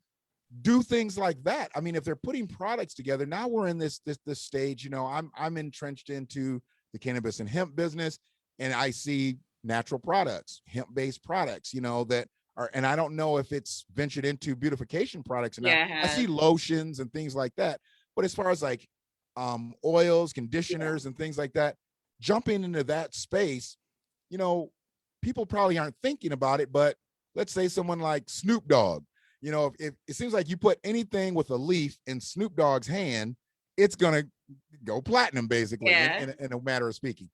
do things like that. I mean, if they're putting products together, now we're in this stage, you know, I'm entrenched into the cannabis and hemp business, and I see natural products, hemp-based products, you know, that are, and I don't know if it's ventured into beautification products or not. I see lotions and things like that. But as far as like oils, conditioners and things like that, jumping into that space, you know, people probably aren't thinking about it, but let's say someone like Snoop Dogg, you know, if it seems like you put anything with a leaf in Snoop Dogg's hand, it's going to go platinum basically in a matter of speaking.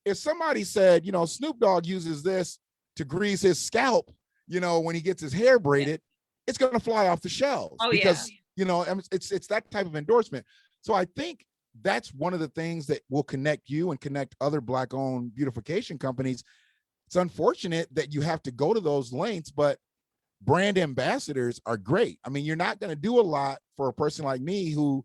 If somebody said, you know, Snoop Dogg uses this to grease his scalp, you know, when he gets his hair braided, it's going to fly off the shelves because, you know, it's that type of endorsement. So I think that's one of the things that will connect you and connect other Black owned beautification companies. It's unfortunate that you have to go to those lengths, but brand ambassadors are great. I mean, you're not going to do a lot for a person like me who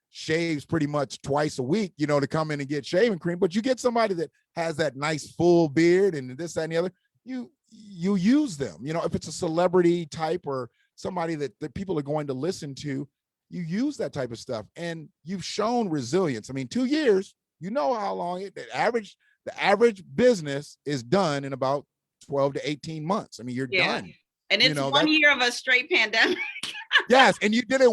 shaves pretty much twice a week, you know, to come in and get shaving cream, but you get somebody that has that nice full beard and this, that, and the other, you use them. You know, if it's a celebrity type or somebody that people are going to listen to, you use that type of stuff. And you've shown resilience. I mean, 2 years, you know how long the average business is done in about 12 to 18 months. I mean, you're done. And it's 1 year of a straight pandemic. Yes, and you did it.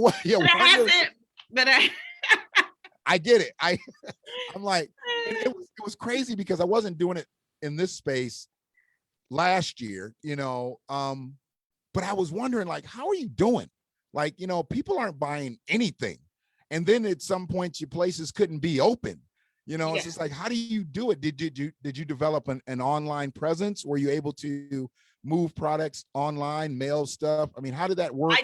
I get it. I'm like, it was crazy because I wasn't doing it in this space last year, you know, but I was wondering, like, how are you doing? Like, you know, people aren't buying anything. And then at some point your places couldn't be open. You know, it's just like, how do you do it? Did you develop an online presence? Were you able to move products online, mail stuff? I mean, how did that work?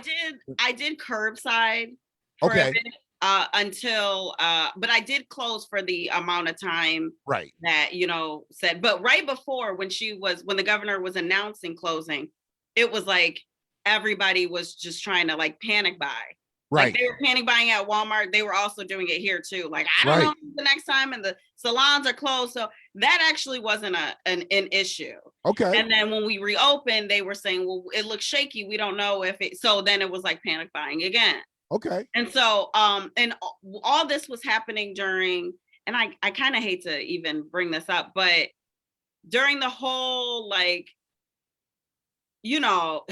I did curbside for a bit. until but I did close for the amount of time Right. that, you know, said. But right before, when the governor was announcing closing, it was like everybody was just trying to like panic buy. Like Right. they were panic buying at Walmart. They were also doing it here too. Like, I don't Right. know the next time, and the salons are closed. So that actually wasn't an issue. Okay. And then when we reopened, they were saying, well, it looks shaky. We don't know if it, so then it was like panic buying again. Okay. And so, and all this was happening during, and I kind of hate to even bring this up, but during the whole, like, you know,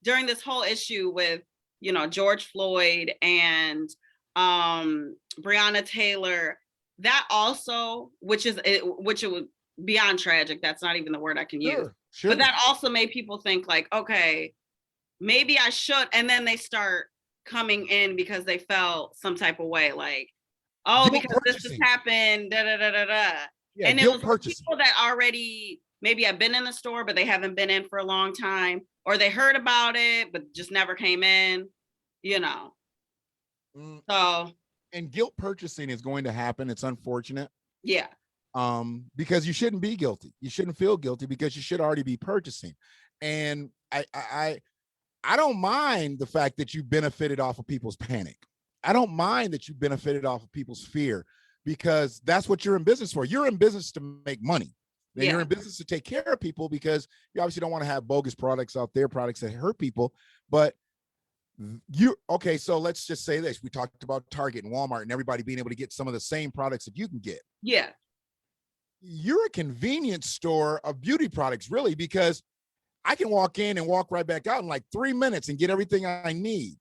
during this whole issue with, you know, George Floyd and Breonna Taylor, that also, which it was beyond tragic. That's not even the word I can use. Sure. But that also made people think like, okay, maybe I should. And then they start coming in because they felt some type of way, like, oh, Guilt because this purchasing. just happened, da da da da da. Yeah, And it guilt was purchasing. people that already maybe have been in the store, but they haven't been in for a long time, or they heard about it but just never came in, you know. So, and guilt purchasing is going to happen. It's unfortunate. yeah. Because you shouldn't be guilty. You shouldn't feel guilty because you should already be purchasing. And I don't mind the fact that you benefited off of people's panic. I don't mind that you benefited off of people's fear, because that's what you're in business for. You're in business to make money. And you're in business to take care of people, because you obviously don't want to have bogus products out there, products that hurt people. But okay, so let's just say this. We talked about Target and Walmart and everybody being able to get some of the same products that you can get. Yeah. You're a convenience store of beauty products, really, because I can walk in and walk right back out in like 3 minutes and get everything I need.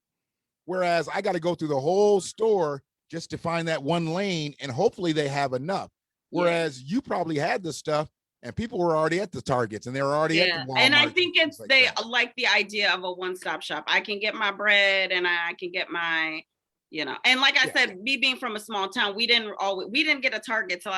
Whereas I got to go through the whole store just to find that one lane, and hopefully they have enough. Whereas you probably had this stuff and people were already at the Targets and they were already at the Walmart. And I think it's they like the idea of a one-stop shop. I can get my bread and I can get my, you know, and like I said, me being from a small town, we didn't get a Target till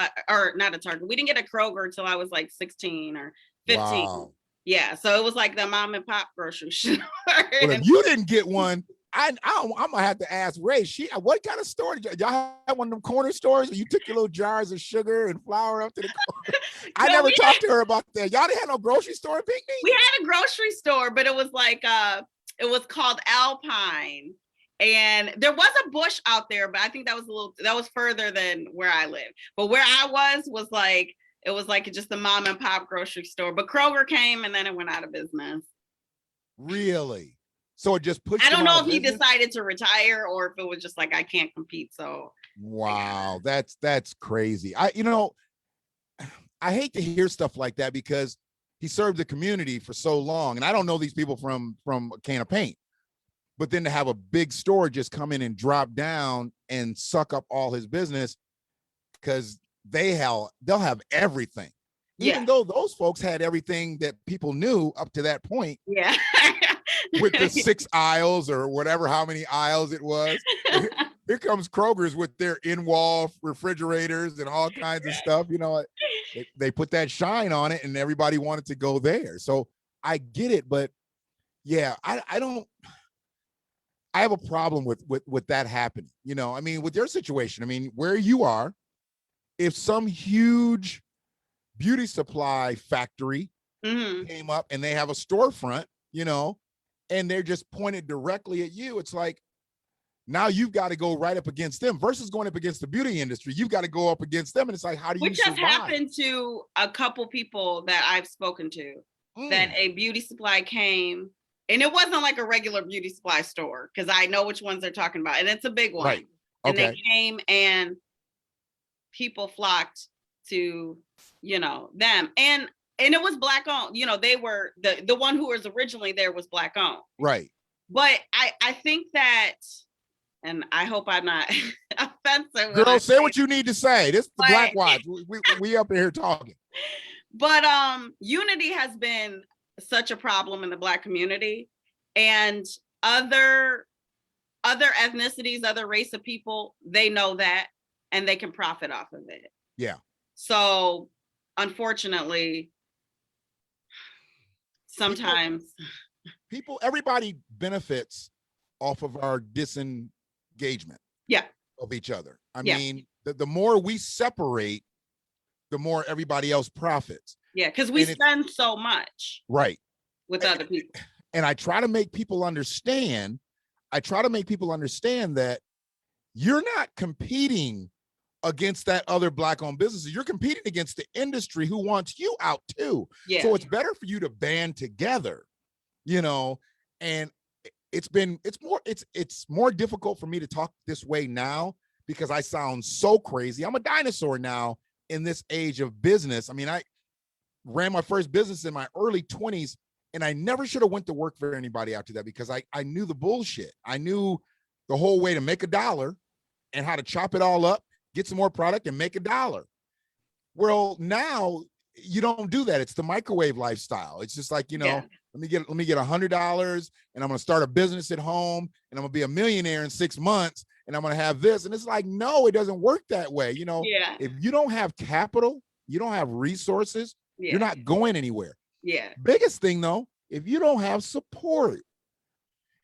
not a Target. We didn't get a Kroger till I was like 16 or 15. Wow. Yeah, so it was like the mom and pop grocery store. Well, if you didn't get one, I'm gonna have to ask Ray. What kind of store did y'all have? One of them corner stores where you took your little jars of sugar and flour up to the corner? I never talked to her about that. Y'all didn't have no grocery store in Pinckney? We had a grocery store, but it was like it was called Alpine. And there was a Bush out there, but I think that was further than where I lived. But where I was like, it was like just the mom and pop grocery store. But Kroger came and then it went out of business. Really? So it just pushed. I don't know if he decided to retire or if it was just like, I can't compete. So wow, that's crazy. I hate to hear stuff like that, because he served the community for so long, and I don't know these people from a can of paint. But then to have a big store just come in and drop down and suck up all his business, because they'll have everything. Even though those folks had everything that people knew up to that point. Yeah. With the 6 aisles or whatever, how many aisles it was. Here comes Kroger's with their in-wall refrigerators and all kinds of stuff. You know, they put that shine on it and everybody wanted to go there. So I get it, but yeah, I have a problem with that happening. You know, I mean, with your situation, I mean, where you are, if some huge beauty supply factory came up and they have a storefront, you know, and they're just pointed directly at you, it's like, now you've got to go right up against them versus going up against the beauty industry. You've got to go up against them. And it's like, how do you survive? Which has happened to a couple people that I've spoken to, that a beauty supply came, and it wasn't like a regular beauty supply store, because I know which ones they're talking about, and it's a big one. Right. And they came and people flocked to, you know, them. And it was Black owned. You know, they were the one who was originally there was Black owned. Right. But I think that, and I hope I'm not offensive. Girl, say what you need to say. This is the BlackWatch. We up here talking. But unity has been such a problem in the Black community, and other ethnicities, other race of people, they know that and they can profit off of it. Yeah. So unfortunately, sometimes everybody benefits off of our disengagement. Yeah. of each other. I Yeah. mean, the more we separate, the more everybody else profits. Yeah, because we And spend so much right. with other people. And I try to make people understand, that you're not competing against that other Black-owned businesses. You're competing against the industry who wants you out too. Yeah. So it's better for you to band together, you know, and it's more difficult for me to talk this way now because I sound so crazy. I'm a dinosaur now in this age of business. I mean, I ran my first business in my early 20s, and I never should have went to work for anybody after that because I knew the bullshit. I knew the whole way to make $1 and how to chop it all up, get some more product and make $1. Well, now you don't do that. It's the microwave lifestyle. It's just like, you know, Yeah. let me get $100 and I'm going to start a business at home and I'm going to be a millionaire in 6 months and I'm going to have this. And it's like, no, it doesn't work that way. You know, Yeah. if you don't have capital, you don't have resources, Yeah. you're not going anywhere. Yeah. Biggest thing though, if you don't have support,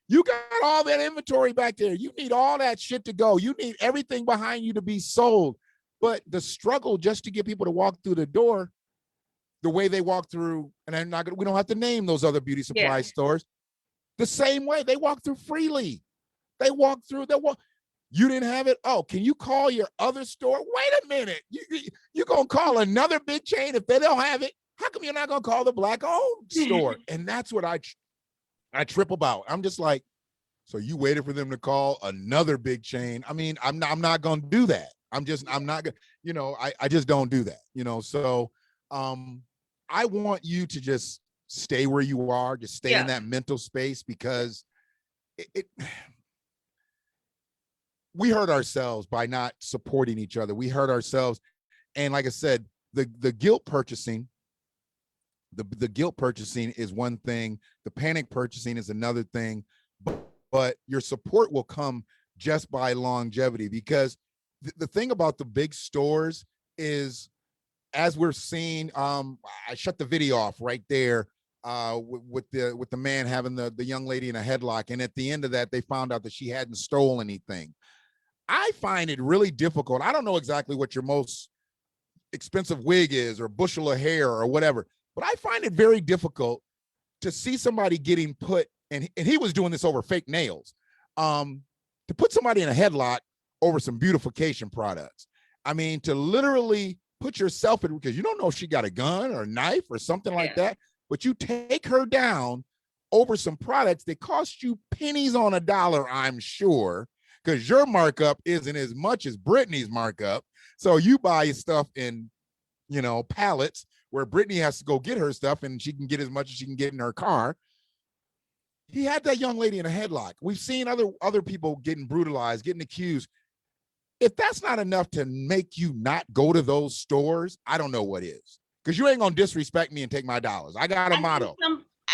you got all that inventory back there. You need all that shit to go. You need everything behind you to be sold. But the struggle just to get people to walk through the door the way they walk through, and I'm not gonna, we don't have to name those other beauty supply stores, the same way they walk through freely. They walk through, you didn't have it? Oh, can you call your other store? Wait a minute. You're gonna call another big chain if they don't have it? How come you're not gonna call the Black-owned store? And that's what I trip about. I'm just like, so you waited for them to call another big chain? I mean, I'm not gonna do that. I'm not gonna, you know, I just don't do that, you know. So I want you to just stay where you are, just stay in that mental space, because we hurt ourselves by not supporting each other. We hurt ourselves. And like I said, the guilt purchasing, the guilt purchasing is one thing. The panic purchasing is another thing, but your support will come just by longevity, because the thing about the big stores is, as we're seeing, I shut the video off right there with the man having the young lady in a headlock. And at the end of that, they found out that she hadn't stolen anything. I find it really difficult. I don't know exactly what your most expensive wig is or bushel of hair or whatever, but I find it very difficult to see somebody getting put, and he was doing this over fake nails, to put somebody in a headlock over some beautification products. I mean, to literally put yourself in, because you don't know if she got a gun or a knife or something like that, but you take her down over some products that cost you pennies on a dollar, I'm sure, because your markup isn't as much as Brittany's markup. So you buy stuff in, you know, pallets where Brittany has to go get her stuff and she can get as much as she can get in her car. He had that young lady in a headlock. We've seen other people getting brutalized, getting accused. If that's not enough to make you not go to those stores, I don't know what is. Because you ain't gonna disrespect me and take my dollars. I got a motto.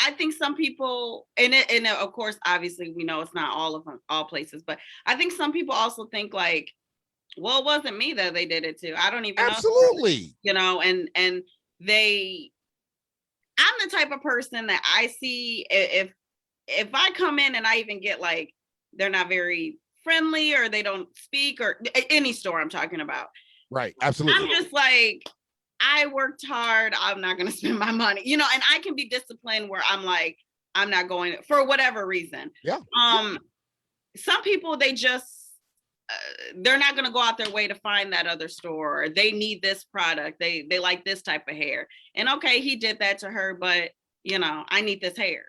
I think some people, and of course, obviously, we know it's not all of them, all places, but I think some people also think like, well, it wasn't me that they did it to. I don't even know. Absolutely. You know, and I'm the type of person that I see, if I come in and I even get like, they're not very friendly or they don't speak, or any store I'm talking about. Right. Absolutely. I'm just like, I worked hard. I'm not going to spend my money, you know, and I can be disciplined where I'm like, I'm not going for whatever reason. Yeah. Some people, they just, they're not going to go out their way to find that other store, or they need this product. They like this type of hair. And okay, he did that to her, but you know, I need this hair.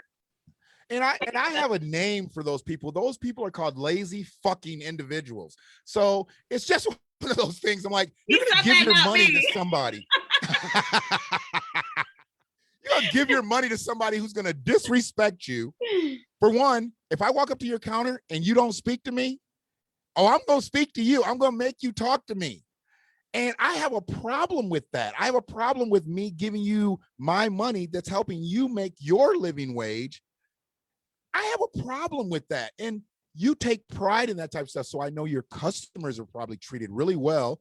And I have a name for those people. Those people are called lazy fucking individuals. So it's just one of those things. I'm like, you're gonna give your money to somebody. You're gonna give your money to somebody who's gonna disrespect you. For one, if I walk up to your counter and you don't speak to me, oh, I'm gonna speak to you. I'm gonna make you talk to me. And I have a problem with that. I have a problem with me giving you my money that's helping you make your living wage. I have a problem with that. And you take pride in that type of stuff. So I know your customers are probably treated really well.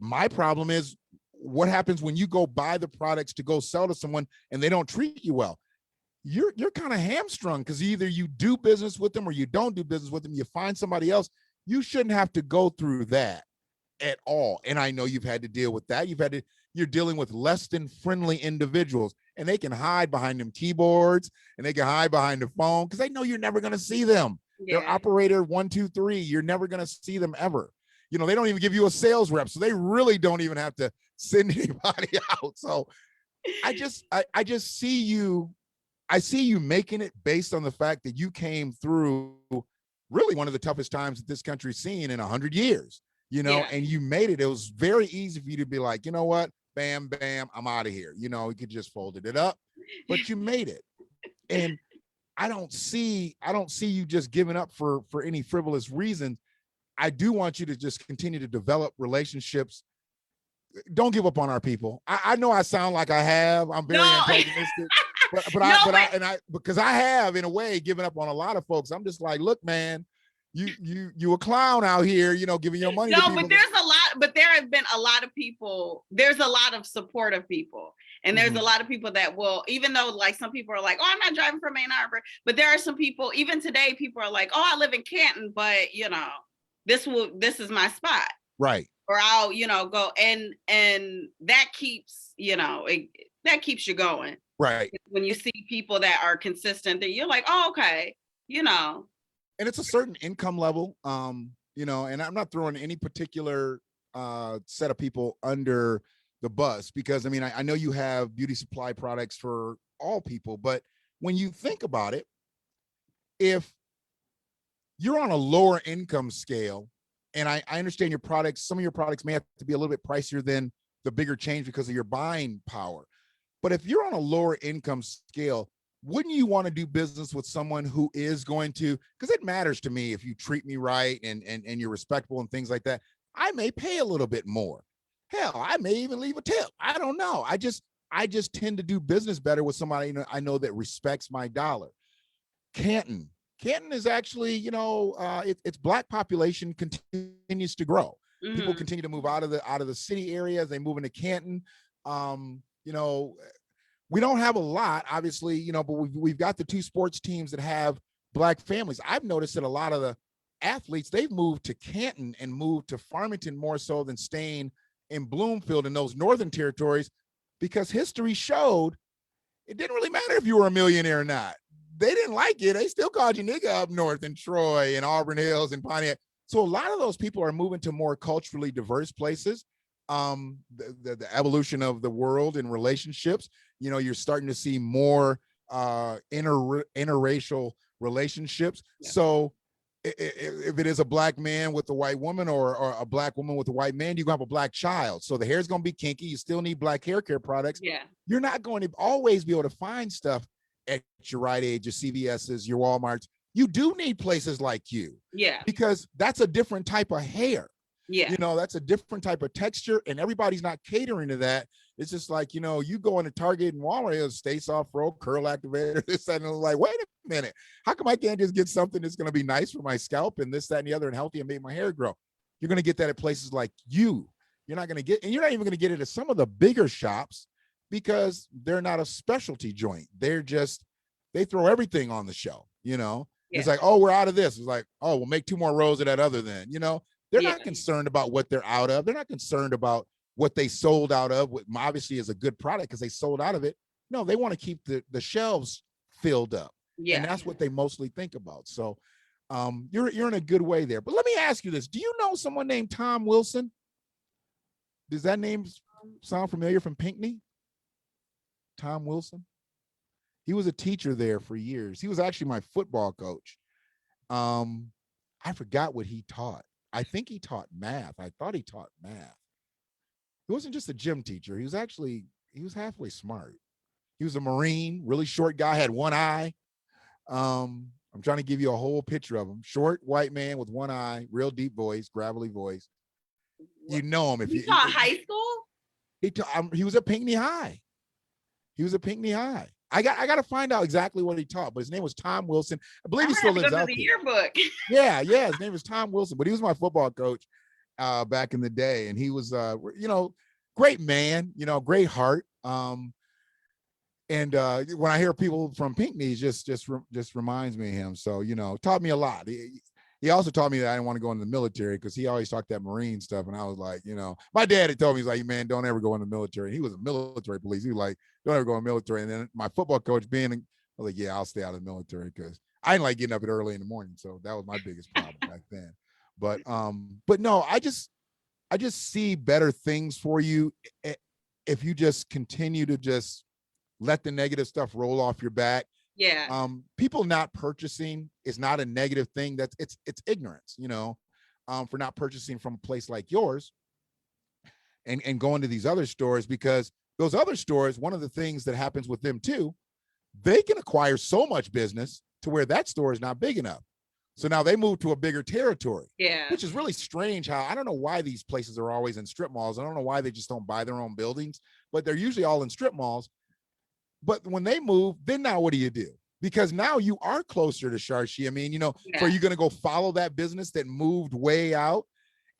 My problem is, what happens when you go buy the products to go sell to someone and they don't treat you well? You're kind of hamstrung, because either you do business with them or you don't do business with them. You find somebody else. You shouldn't have to go through that at all. And I know you've had to deal with that. You're dealing with less than friendly individuals, and they can hide behind them keyboards and they can hide behind the phone because they know you're never going to see them. Yeah. They're operator 1, 2, 3. You're never going to see them ever. You know, they don't even give you a sales rep, so they really don't even have to send anybody out. So I just see you. I see you making it based on the fact that you came through really one of the toughest times that this country's seen in 100 years. You know, and you made it. It was very easy for you to be like, you know what, bam, bam, I'm out of here. You know, you could just folded it up, but you made it. And I don't see you just giving up for any frivolous reason. I do want you to just continue to develop relationships. Don't give up on our people. I know I sound like I have. I'm very antagonistic, because I have in a way given up on a lot of folks. I'm just like, look, man, you a clown out here, you know, giving your money to people. But there have been a lot of people. There's a lot of supportive people, and there's a lot of people that will, even though like some people are like, oh, I'm not driving from Ann Arbor, but there are some people, even today, people are like, oh, I live in Canton, but you know, this is my spot, right? Or I'll, you know, go and that keeps, you know, that keeps you going, right? When you see people that are consistent, that you're like, oh, okay, you know. And it's a certain income level, you know, and I'm not throwing any particular set of people under the bus, because I mean, I know you have beauty supply products for all people, but when you think about it, if you're on a lower income scale, and I understand your products, some of your products may have to be a little bit pricier than the bigger chains because of your buying power. But if you're on a lower income scale, wouldn't you want to do business with someone who is going to, because it matters to me if you treat me right and you're respectable and things like that. I may pay a little bit more. Hell, I may even leave a tip. I don't know. I just tend to do business better with somebody I know that respects my dollar. Canton is actually, you know, its Black population continues to grow. People continue to move out of the city areas. They move into Canton. You know, we don't have a lot, obviously, you know, but we've got the 2 sports teams that have Black families. I've noticed that a lot of the athletes, they've moved to Canton and moved to Farmington more so than staying in Bloomfield in those northern territories, because history showed it didn't really matter if you were a millionaire or not. They didn't like it. They still called you nigga up north in Troy and Auburn Hills and Pontiac. So a lot of those people are moving to more culturally diverse places. The evolution of the world and relationships, you know, you're starting to see more interracial relationships. Yeah. So if it is a Black man with a white woman or a Black woman with a white man, you're gonna have a Black child. So the hair's gonna be kinky. You still need Black hair care products. Yeah. You're not going to always be able to find stuff at your Rite Aid, your CVS's, your Walmarts. You do need places like you. Yeah. Because that's a different type of hair. Yeah. You know, that's a different type of texture, and everybody's not catering to that. It's just like, you know, you go into Target and Walmart, Stay Soft Pro, curl activator, this, that, and it's like, wait a minute, how come I can't just get something that's going to be nice for my scalp and this, that, and the other and healthy and make my hair grow? You're going to get that at places like you. You're not going to get, and you're not even going to get it at some of the bigger shops because they're not a specialty joint. They're just, they throw everything on the shelf, you know? Yeah. It's like, oh, we're out of this. It's like, oh, we'll make 2 more rows of that other then, you know? They're not concerned about what they're out of. They're not concerned about what they sold out of, what obviously is a good product because they sold out of it. No, they want to keep the shelves filled up. Yeah. And that's what they mostly think about. So you're in a good way there. But let me ask you this. Do you know someone named Tom Wilson? Does that name sound familiar from Pinckney? Tom Wilson? He was a teacher there for years. He was actually my football coach. I forgot what he taught. I think he taught math. I thought he taught math. He wasn't just a gym teacher. He was halfway smart. He was a Marine, really short guy, had one eye. I'm trying to give you a whole picture of him. Short white man with one eye, real deep voice, gravelly voice. You know him if you taught high school? He was at Pinckney High. He was at Pinckney High. I got to find out exactly what he taught, but his name was Tom Wilson. I believe he still lives out there. Yearbook. Yeah, his name is Tom Wilson, but he was my football coach back in the day, and he was, you know, great man, you know, great heart. And when I hear people from Pinckney, just reminds me of him. So, you know, taught me a lot. he also taught me that I didn't want to go in the military because he always talked that Marine stuff. And I was like, you know, my dad had told me, he's like, man, don't ever go in the military. And he was a military police. He was like, don't ever go in the military. And then my football coach being, I was like, yeah, I'll stay out of the military because I didn't like getting up early in the morning. So that was my biggest problem back then. But no, I just see better things for you if you just continue to just let the negative stuff roll off your back. Yeah. People not purchasing is not a negative thing. That's it's ignorance, you know, for not purchasing from a place like yours and going to these other stores, because those other stores, one of the things that happens with them too, they can acquire so much business to where that store is not big enough. So now they move to a bigger territory, Yeah. which is really strange. How I don't know why these places are always in strip malls. I don't know why they just don't buy their own buildings, but they're usually all in strip malls. But when they move, then now what do? Because now you are closer to Char-She. I mean, you know, Yeah. so are you going to go follow that business that moved way out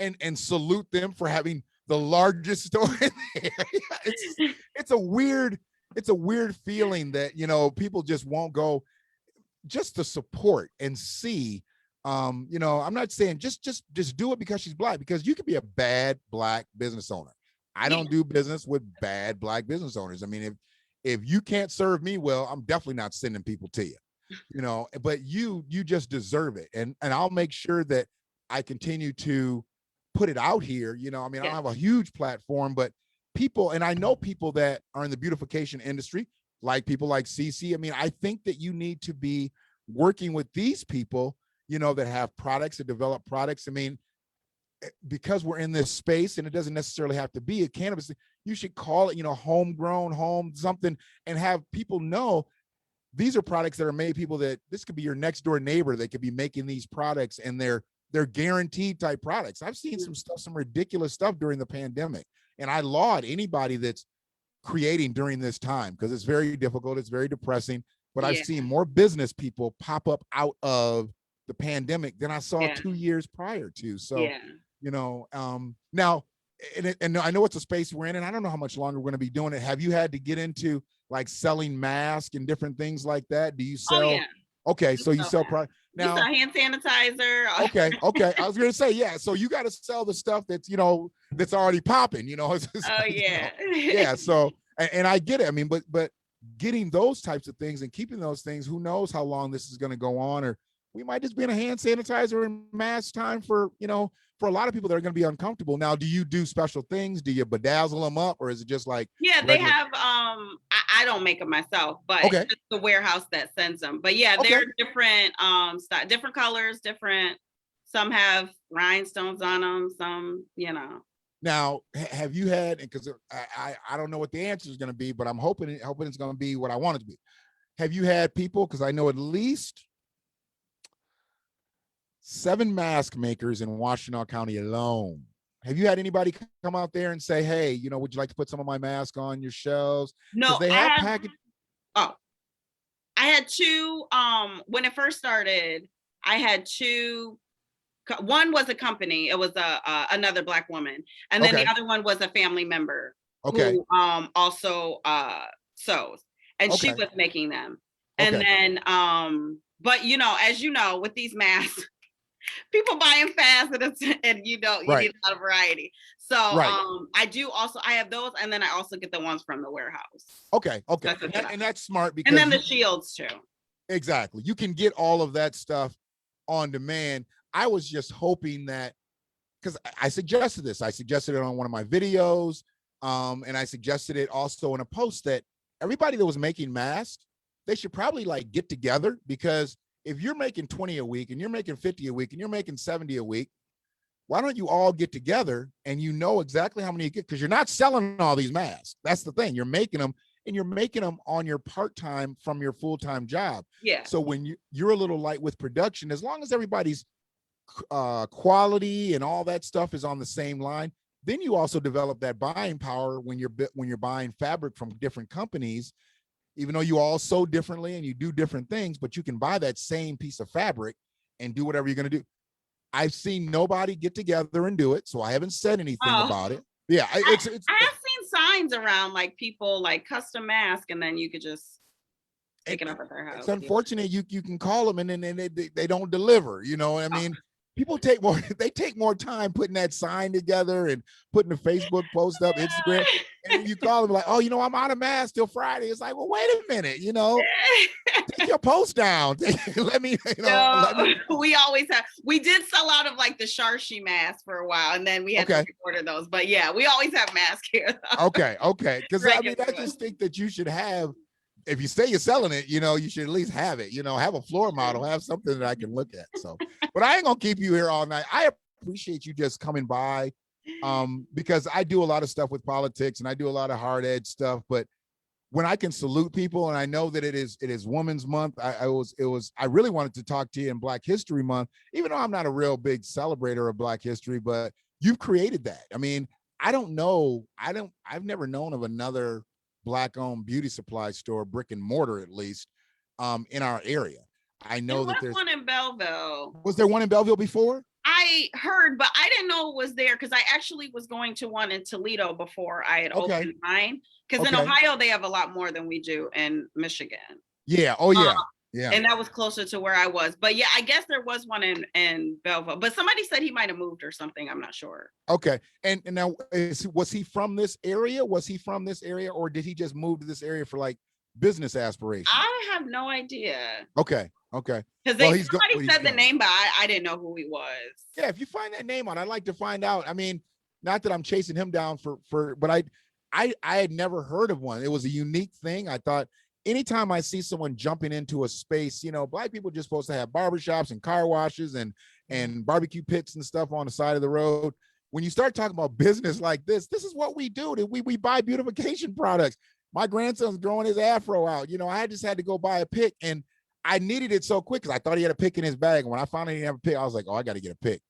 and salute them for having the largest store in the area? It's a weird feeling that, you know, people just won't go just to support and see. You know, I'm not saying just do it because she's Black, because you could be a bad Black business owner. I don't do business with bad Black business owners. I mean, if you can't serve me well, I'm definitely not sending people to you, you know, but you just deserve it. And I'll make sure that I continue to put it out here. You know, I mean, I don't have a huge platform, but people, and I know people that are in the beautification industry, like people like CC. I mean, I think that you need to be working with these people, you know, that have products, that develop products. I mean, because we're in this space, and it doesn't necessarily have to be a cannabis, you should call it, you know, homegrown, home something, and have people know these are products that are made, people that this could be your next door neighbor that could be making these products, and they're guaranteed type products. I've seen some ridiculous stuff during the pandemic, and I laud anybody that's creating during this time, because it's very difficult, it's very depressing, but I've seen more business people pop up out of the pandemic than I saw 2 years prior to. So you know, now, and I know it's a space we're in, and I don't know how much longer we're going to be doing it. Have you had to get into like selling masks and different things like that? Do you sell? Oh, yeah. Okay, so you sell product now. You sell hand sanitizer. Okay. I was going to say, yeah. So you got to sell the stuff that's, you know, that's already popping. You know. Oh yeah. You know, yeah. So and I get it. I mean, but getting those types of things and keeping those things, who knows how long this is going to go on, or we might just be in a hand sanitizer and mask time for, you know, for a lot of people that are going to be uncomfortable. Now, do you do special things? Do you bedazzle them up, or is it just like? Yeah, they have. I don't make them myself, but it's the warehouse that sends them. But yeah, they're different. Different colors, different. Some have rhinestones on them. Some, you know. Now, have you had? Because I don't know what the answer is going to be, but I'm hoping it's going to be what I want it to be. Have you had people? Because I know at least 7 mask makers in Washtenaw County alone. Have you had anybody come out there and say, hey, you know, would you like to put some of my mask on your shelves? No, they have packaged. Oh, I had 2. When it first started, I had 2. One was a company. It was another Black woman, and then the other one was a family member who also sews, and she was making them. And then, but you know, as you know, with these masks, people buy them fast, and you know, you need a lot of variety. So I have those, and then I also get the ones from the warehouse. Okay. And that's smart, because and then the shields too. Exactly. You can get all of that stuff on demand. I was just hoping that, because I suggested this, I suggested it on one of my videos, and I suggested it also in a post, that everybody that was making masks, they should probably like get together, because if you're making 20 a week and you're making 50 a week and you're making 70 a week, why don't you all get together and you know exactly how many you get? Because you're not selling all these masks. That's the thing. You're making them, and you're making them on your part-time from your full-time job. Yeah. So when you're a little light with production, as long as everybody's quality and all that stuff is on the same line, then you also develop that buying power when you're buying fabric from different companies. Even though you all sew differently and you do different things, but you can buy that same piece of fabric and do whatever you're going to do. I've seen nobody get together and do it, so I haven't said anything about it. Yeah, I have seen signs around, like people like custom mask, and then you could just pick it up at their house. It's unfortunate. You can call them and then they don't deliver. You know what I mean? people take more, they take more time putting that sign together and putting the Facebook post up, Instagram. And then you call them like, oh, you know, I'm out of mask till Friday. It's like, well, wait a minute, you know, take your post down. Let me, you know, let me. We always have, we did sell out of like the Char-She mask for a while, and then we had to order those. But yeah, we always have masks here. Though. Okay. Because I mean, I just think that you should have, if you say you're selling it, you know, you should at least have it, you know, have a floor model, have something that I can look at. So, but I ain't gonna keep you here all night. I appreciate you just coming by, because I do a lot of stuff with politics and I do a lot of hard edge stuff, but when I can salute people, and I know that it is Women's Month, I really wanted to talk to you in Black History Month, even though I'm not a real big celebrator of Black history, but you've created that. I mean, I've never known of another Black-owned beauty supply store, brick and mortar at least, in our area. I know that there's one in Belleville. Was there one in Belleville before? I heard, but I didn't know it was there because I actually was going to one in Toledo before I had opened mine. Because in Ohio, they have a lot more than we do in Michigan. Yeah. Oh, yeah. Yeah. And that was closer to where I was. But yeah, I guess there was one in Belleville. But somebody said he might have moved or something. I'm not sure. Okay. And now, was he from this area? Or did he just move to this area for like business aspirations? I have no idea. Okay. Because somebody said the name, but I didn't know who he was. Yeah, if you find that name on, I'd like to find out. I mean, not that I'm chasing him down but I had never heard of one. It was a unique thing. I thought anytime I see someone jumping into a space, you know, Black people are just supposed to have barbershops and car washes and barbecue pits and stuff on the side of the road. When you start talking about business like this is what we do. We buy beautification products. My grandson's growing his afro out. You know, I just had to go buy a pick, and I needed it so quick because I thought he had a pick in his bag. And when I found out he didn't have a pick, I was like, oh, I got to get a pick.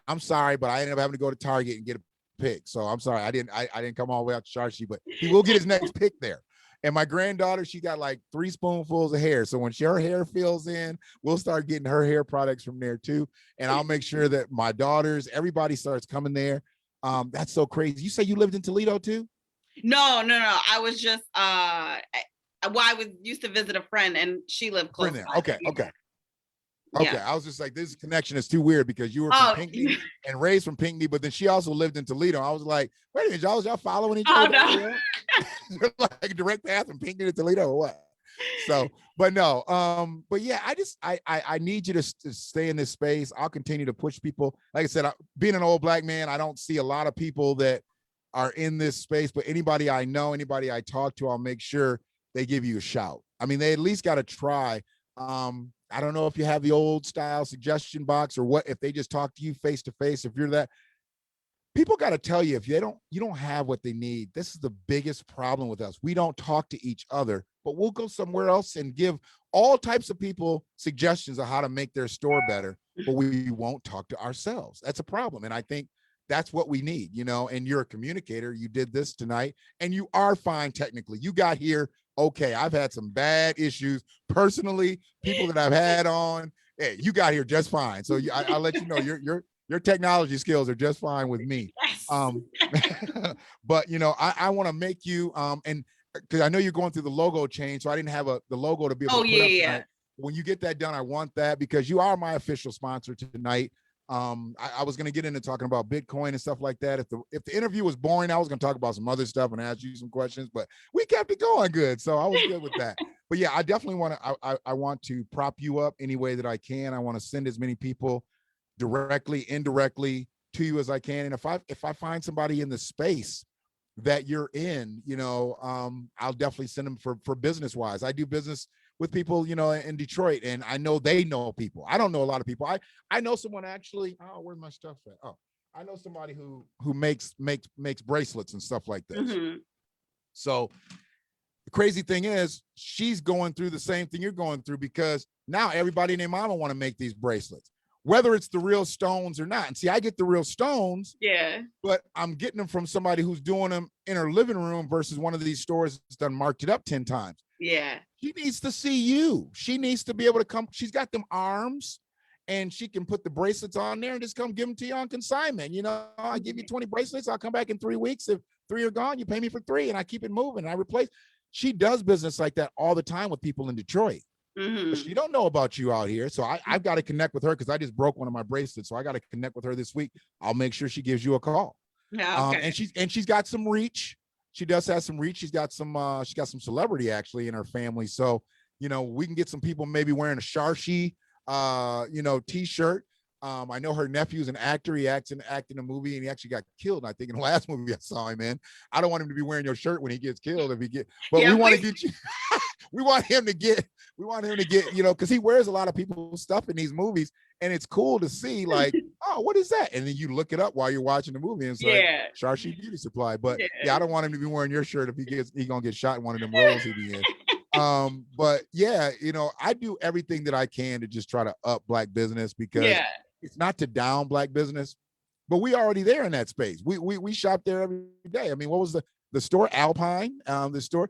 I'm sorry, but I ended up having to go to Target and get a pick. So I'm sorry. I didn't come all the way out to Char-She, but he will get his next pick there. And my granddaughter, she got like 3 spoonfuls of hair. So when her hair fills in, we'll start getting her hair products from there too. And I'll make sure that my daughters, everybody starts coming there. That's so crazy. You say you lived in Toledo too? No. I was just used to visit a friend, and she lived close there. by. Okay. Yeah. I was just like, this connection is too weird because you were from Pinckney and raised from Pinckney, but then she also lived in Toledo. I was like, wait a minute, y'all following each other? No. Like direct path from Pinckney to Toledo or what? So, but no, but yeah, I need you to stay in this space. I'll continue to push people. Like I said, being an old Black man, I don't see a lot of people that are in this space, but anybody I know, anybody I talk to, I'll make sure they give you a shout. I mean, they at least got to try. I don't know if you have the old style suggestion box or what, if they just talk to you face to face, if you're that, people got to tell you, if you don't have what they need. This is the biggest problem with us. We don't talk to each other, but we'll go somewhere else and give all types of people suggestions of how to make their store better, but we won't talk to ourselves. That's a problem. And I think that's what we need, you know, and you're a communicator. You did this tonight and you are fine. Technically, you got here. Okay. I've had some bad issues personally, people that I've had on. Hey, you got here just fine. So I'll let you know your technology skills are just fine with me. Yes. But you know, I want to make you, and because I know you're going through the logo change, so I didn't have the logo to be able to put up tonight. When you get that done, I want that because you are my official sponsor tonight. I was going to get into talking about Bitcoin and stuff like that. If the interview was boring, I was going to talk about some other stuff and ask you some questions, but we kept it going good. So I was good with that. But yeah, I definitely want to, I want to prop you up any way that I can. I want to send as many people directly, indirectly to you as I can. And if I find somebody in the space that you're in, you know, I'll definitely send them for business wise. I do business with people, you know, in Detroit, and I know they know people. I don't know a lot of people. I know someone actually. Oh, where's my stuff at? Oh, I know somebody who makes bracelets and stuff like this. Mm-hmm. So the crazy thing is, she's going through the same thing you're going through because now everybody and their mama want to make these bracelets, whether it's the real stones or not. And see, I get the real stones, yeah, but I'm getting them from somebody who's doing them in her living room versus one of these stores that's done marked it up 10 times. Yeah. She needs to see you. She needs to be able to come. She's got them arms and she can put the bracelets on there and just come give them to you on consignment. You know, I give you 20 bracelets. I'll come back in 3 weeks. If 3 are gone, you pay me for 3 and I keep it moving and I replace. She does business like that all the time with people in Detroit. Mhm. She don't know about you out here. So I've got to connect with her because I just broke one of my bracelets. So I got to connect with her this week. I'll make sure she gives you a call. Yeah, okay. And she's got some reach. She does have some reach. She's got some celebrity actually in her family. So, you know, we can get some people maybe wearing a Char-She t-shirt. I know her nephew's an actor. He acted in a movie and he actually got killed. I think in the last movie I saw him in. I don't want him to be wearing your shirt when he gets killed. But Yeah, we want to get you. we want him to get, you know, because he wears a lot of people's stuff in these movies, and it's cool to see, like, oh, what is that? And then you look it up while you're watching the movie, and it's like yeah. Char-She Beauty Supply. But Yeah. yeah, I don't want him to be wearing your shirt if he gonna get shot in one of them roles he be in. But yeah, you know, I do everything that I can to just try to up Black business because Yeah. it's not to down Black business, but we already there in that space. We shop there every day. I mean, what was the store Alpine? The store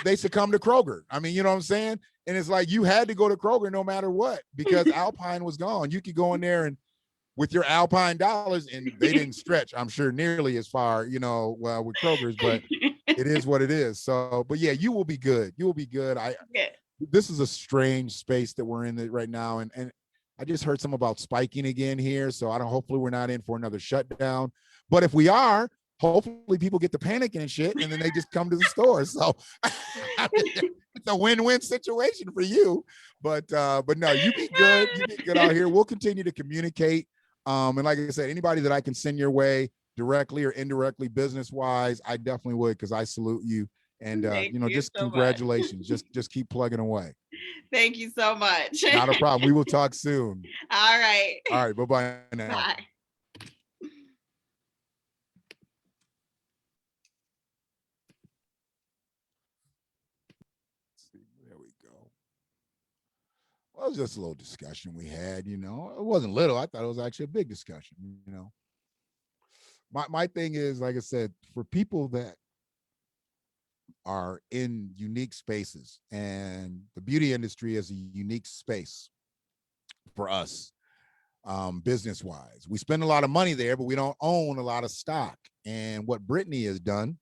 they succumbed to Kroger. I mean, you know what I'm saying? And it's like you had to go to Kroger no matter what because Alpine was gone. You could go in there and with your Alpine dollars, and they didn't stretch, I'm sure, nearly as far, you know, with Kroger's, but it is what it is. So, but yeah, you will be good. You will be good. Yeah. This is a strange space that we're in right now, and I just heard some about spiking again here. So hopefully we're not in for another shutdown. But if we are, hopefully people get to panicking and shit, and then they just come to the store. So I mean, it's a win-win situation for you. But no, you be good. You be good out here. We'll continue to communicate. And like I said, anybody that I can send your way directly or indirectly, business-wise, I definitely would, because I salute you. And you know, just so congratulations. Just keep plugging away. Thank you so much. Not a problem. We will talk soon. All right. All right. Bye-bye now. Bye. There we go. Well, it was just a little discussion we had, you know. It wasn't little. I thought it was actually a big discussion, you know. My thing is, like I said, for people that are in unique spaces, and the beauty industry is a unique space for us, business-wise. We spend a lot of money there, but we don't own a lot of stock. And what Brittany has done,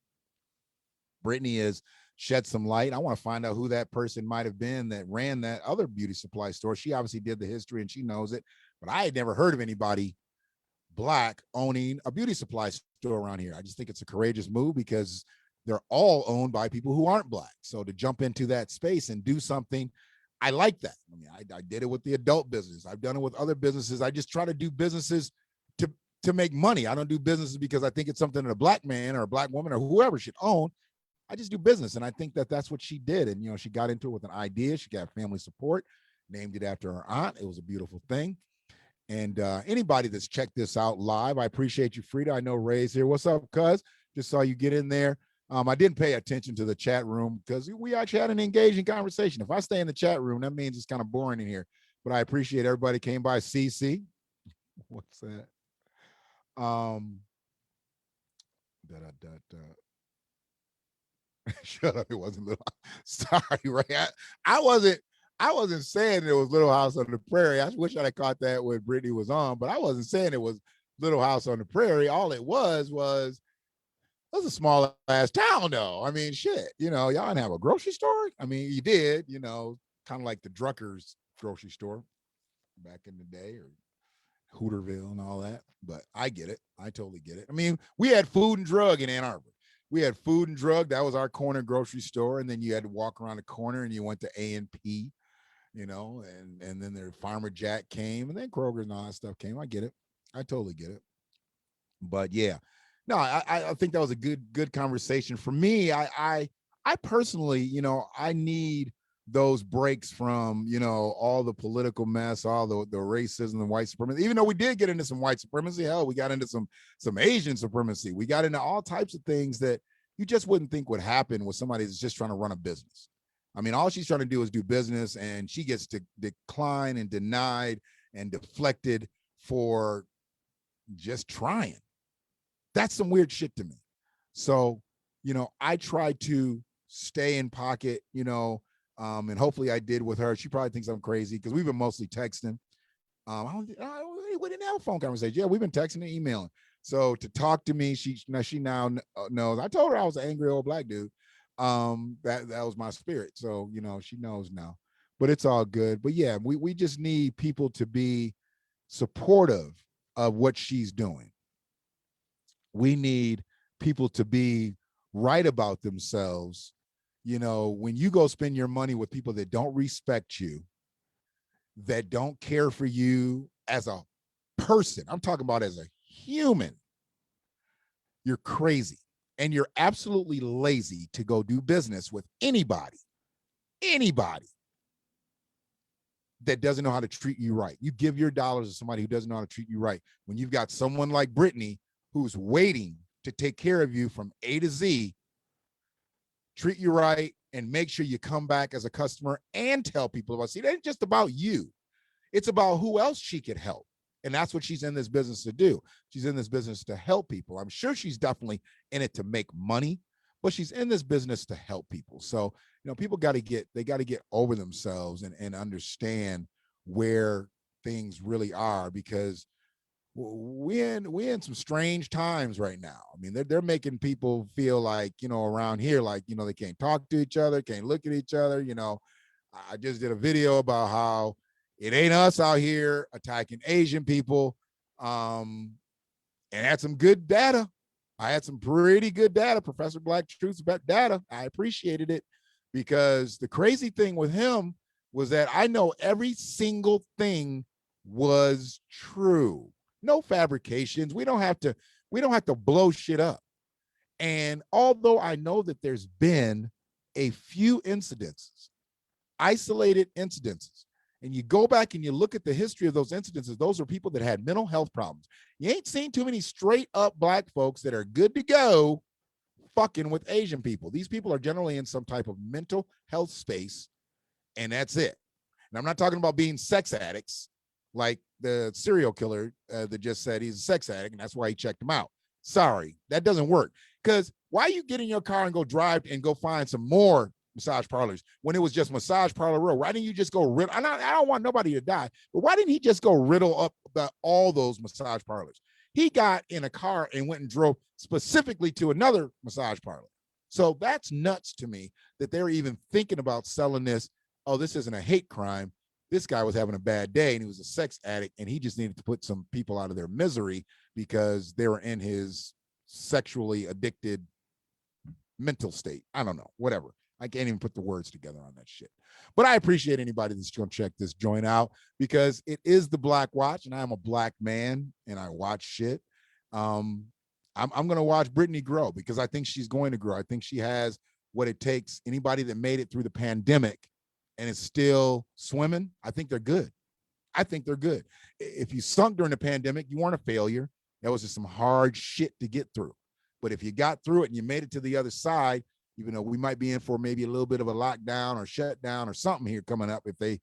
Brittany has shed some light. I want to find out who that person might have been that ran that other beauty supply store. She obviously did the history and she knows it, but I had never heard of anybody Black owning a beauty supply store around here. I just think it's a courageous move because they're all owned by people who aren't Black. So to jump into that space and do something, I like that. I mean, I did it with the adult business. I've done it with other businesses. I just try to do businesses to make money. I don't do businesses because I think it's something that a Black man or a Black woman or whoever should own. I just do business. And I think that that's what she did. And, you know, she got into it with an idea. She got family support, named it after her aunt. It was a beautiful thing. And anybody that's checked this out live, I appreciate you, Frida. I know Ray's here. What's up, cuz? Just saw you get in there. I didn't pay attention to the chat room because we actually had an engaging conversation. If I stay in the chat room, that means it's kind of boring in here. But I appreciate everybody came by. CC. What's that? Shut up! It wasn't Little. Sorry, Ray. I wasn't saying it was Little House on the Prairie. I wish I'd have caught that when Brittany was on, but I wasn't saying it was Little House on the Prairie. All it was a small ass town, though. I mean, shit. You know, y'all didn't have a grocery store. I mean, you did. You know, kind of like the Drucker's grocery store back in the day, or Hooterville and all that. But I get it. I totally get it. I mean, we had Food and Drug in Ann Arbor. We had Food and Drug. That was our corner grocery store. And then you had to walk around the corner and you went to A&P, you know, and then their Farmer Jack came, and then Kroger and all that stuff came. I get it. I totally get it. But yeah, no, I think that was a good conversation. For me, I personally, you know, I need those breaks from, you know, all the political mess, all the racism and white supremacy. Even though we did get into some white supremacy, hell, we got into some Asian supremacy. We got into all types of things that you just wouldn't think would happen with somebody that's just trying to run a business. I mean, all she's trying to do is do business, and she gets to decline and denied and deflected for just trying. That's some weird shit to me. So, you know, I try to stay in pocket, you know, and hopefully I did with her. She probably thinks I'm crazy because we've been mostly texting. We didn't have a phone conversation. Yeah, we've been texting and emailing. So to talk to me, she now knows. I told her I was an angry old Black dude. That was my spirit. So, you know, she knows now. but it's all good. But yeah, we just need people to be supportive of what she's doing. We need people to be right about themselves. You know, when you go spend your money with people that don't respect you, that don't care for you as a person, I'm talking about as a human, you're crazy. And you're absolutely lazy to go do business with anybody that doesn't know how to treat you right. You give your dollars to somebody who doesn't know how to treat you right. When you've got someone like Brittany who's waiting to take care of you from A to Z, treat you right, and make sure you come back as a customer and tell people about, see, it ain't just about you. It's about who else she could help. And that's what she's in this business to do. She's in this business to help people. I'm sure she's definitely in it to make money, but she's in this business to help people. So, you know, people got to get over themselves and understand where things really are, because we in some strange times right now. I mean, they're making people feel like, you know, around here, like, you know, they can't talk to each other, can't look at each other. You know, I just did a video about how it ain't us out here attacking Asian people. And had some good data. I had some pretty good data, Professor Black Truth's about data. I appreciated it, because the crazy thing with him was that I know every single thing was true. No fabrications. We don't have to blow shit up. And although I know that there's been a few incidences, isolated incidences, and you go back and you look at the history of those incidences, those are people that had mental health problems. You ain't seen too many straight up Black folks that are good to go fucking with Asian people. These people are generally in some type of mental health space, and that's it. And I'm not talking about being sex addicts like the serial killer that just said he's a sex addict and that's why he checked him out. Sorry, that doesn't work. Because why you get in your car and go drive and go find some more massage parlors when it was just Massage Parlor Row? Why didn't you just go riddle? I don't want nobody to die, but why didn't he just go riddle up all those massage parlors? He got in a car and went and drove specifically to another massage parlor. So that's nuts to me that they're even thinking about selling this. Oh, this isn't a hate crime. This guy was having a bad day and he was a sex addict and he just needed to put some people out of their misery because they were in his sexually addicted mental state. I don't know, whatever. I can't even put the words together on that shit. But I appreciate anybody that's going to check this joint out, because it is the Black Watch and I'm a Black man and I watch shit. I'm going to watch Brittany grow, because I think she's going to grow. I think she has what it takes. Anybody that made it through the pandemic and is still swimming, I think they're good. I think they're good. If you sunk during the pandemic, you weren't a failure. That was just some hard shit to get through. But if you got through it and you made it to the other side, even though we might be in for maybe a little bit of a lockdown or shutdown or something here coming up, if the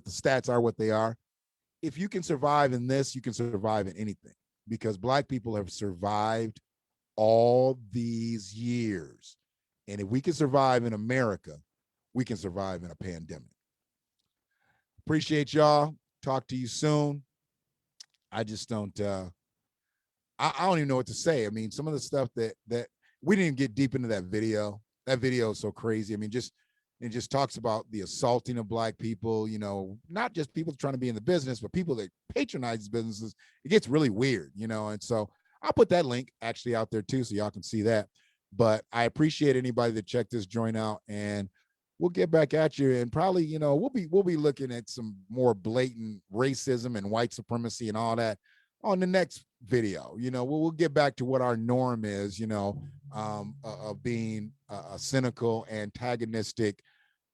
stats are what they are, if you can survive in this, you can survive in anything, because Black people have survived all these years. And if we can survive in America, we can survive in a pandemic. Appreciate y'all. Talk to you soon. I just don't, I don't even know what to say. I mean, some of the stuff that we didn't get deep into that video. That video is so crazy. I mean, it just talks about the assaulting of Black people, you know, not just people trying to be in the business, but people that patronize businesses. It gets really weird, you know, and so I'll put that link actually out there too, so y'all can see that. But I appreciate anybody that checked this joint out, and we'll get back at you, and probably, you know, we'll be looking at some more blatant racism and white supremacy and all that on the next video. You know, we'll get back to what our norm is, you know, of being a cynical, antagonistic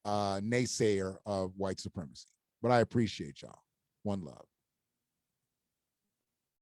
naysayer of white supremacy. But I appreciate y'all. One love.